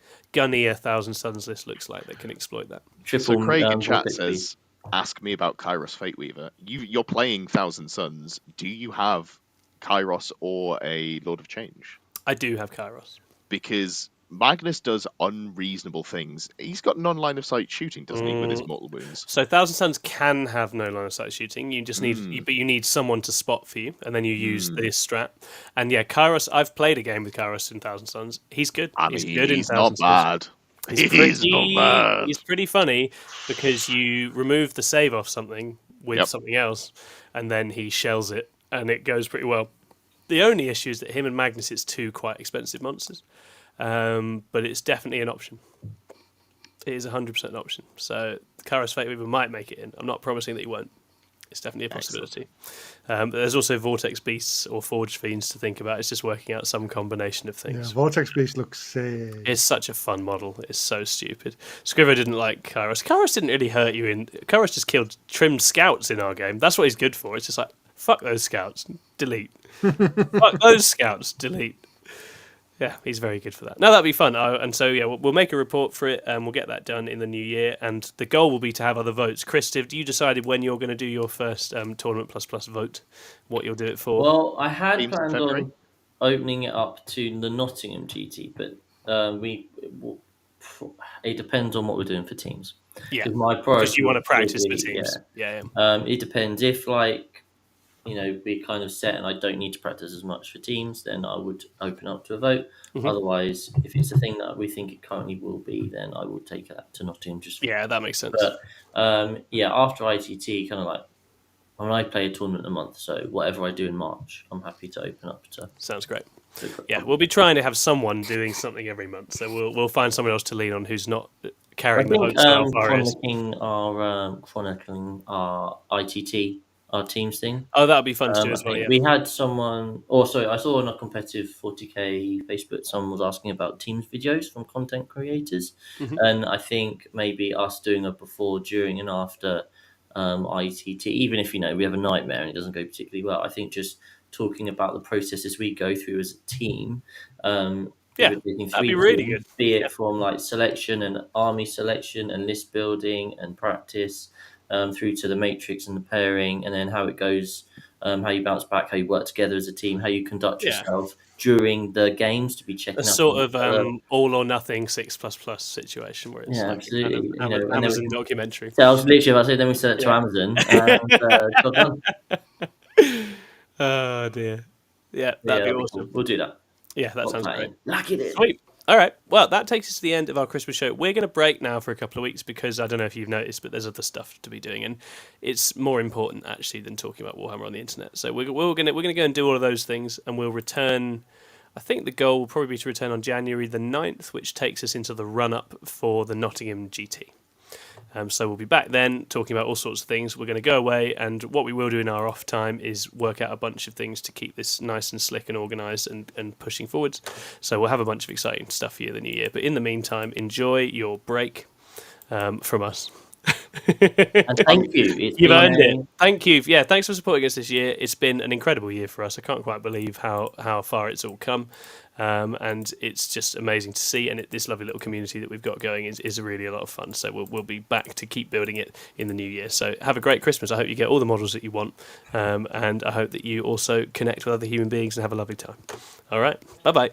Thousand Suns list looks like that can exploit that. So Craig in chat says, "Ask me about Kairos Fate Weaver. You're playing Thousand Suns. Do you have Kairos or a Lord of Change?" I do have Kairos because Magnus does unreasonable things. He's got non-line of sight shooting, doesn't he, with his mortal wounds? So Thousand Suns can have no line of sight shooting. You just need, but you need someone to spot for you, and then you use this strat. And yeah, Kairos. I've played a game with Kairos in Thousand Suns. He's good. He's good in Thousand Suns. He's not bad. He's pretty funny because you remove the save off something with something else, and then he shells it, and it goes pretty well. The only issue is that him and Magnus is two quite expensive monsters. But it's definitely an option. It is 100% an option. So Kairos Fate Weaver might make it in. I'm not promising that he won't. It's definitely a possibility. But there's also Vortex Beasts or Forged Fiends to think about. It's just working out some combination of things. Yeah, Vortex Beast looks sick. It's such a fun model. It's so stupid. Scrivo didn't like Kairos. Kairos didn't really hurt you Kairos just killed trimmed scouts in our game. That's what he's good for. It's just like, fuck those scouts. Delete. Fuck those scouts. Delete. Yeah, he's very good for that. No, that'd be fun. And so, yeah, we'll make a report for it, and we'll get that done in the new year. And the goal will be to have other votes. Chris, have you decided when you're going to do your first Tournament Plus vote, what you'll do it for? Well, I had planned on opening it up to the Nottingham GT, but it depends on what we're doing for teams. Yeah, my priority because you want to practice for teams. Yeah. It depends. If, we're kind of set and I don't need to practice as much for teams, then I would open up to a vote. Mm-hmm. Otherwise, if it's a thing that we think it currently will be, then I will take that to Nottingham. That makes sense. But, after ITT, kind of like, when I play a tournament a month, so whatever I do in March, I'm happy to open up to. Sounds great. Yeah, we'll be trying to have someone doing something every month, so we'll find someone else to lean on who's not carrying the votes. Chronicling our ITT. Our teams thing. Oh, that would be fun to do as well. Yeah. We had someone. Also, I saw on a competitive 40k Facebook, someone was asking about teams videos from content creators, and I think maybe us doing a before, during, and after ITT, even if we have a nightmare and it doesn't go particularly well. I think just talking about the processes we go through as a team. That'd be really good. Be it from like selection and army selection and list building and practice. Through to the matrix and the pairing, and then how it goes, how you bounce back, how you work together as a team, how you conduct yourself during the games to be checking. A sort of all or nothing 6++ situation where it's absolutely. Amazon documentary. So I was literally about to say, then we sell it to Amazon. And, oh dear. Yeah, that'd be awesome. We'll do that. Yeah, that sounds great. Lock it in. Sweet. All right. Well, that takes us to the end of our Christmas show. We're going to break now for a couple of weeks because I don't know if you've noticed, but there's other stuff to be doing, and it's more important actually than talking about Warhammer on the internet. So we're going to go and do all of those things, and we'll return. I think the goal will probably be to return on January the 9th, which takes us into the run-up for the Nottingham GT. So we'll be back then talking about all sorts of things. We're going to go away, and what we will do in our off time is work out a bunch of things to keep this nice and slick and organised and pushing forwards. So we'll have a bunch of exciting stuff for you the new year. But in the meantime, enjoy your break from us. And thank you. You've earned it. Thank you. Yeah, thanks for supporting us this year. It's been an incredible year for us. I can't quite believe how far it's all come. And it's just amazing to see. And this lovely little community that we've got going is really a lot of fun. So we'll be back to keep building it in the new year. So have a great Christmas. I hope you get all the models that you want. And I hope that you also connect with other human beings and have a lovely time. All right. Bye-bye.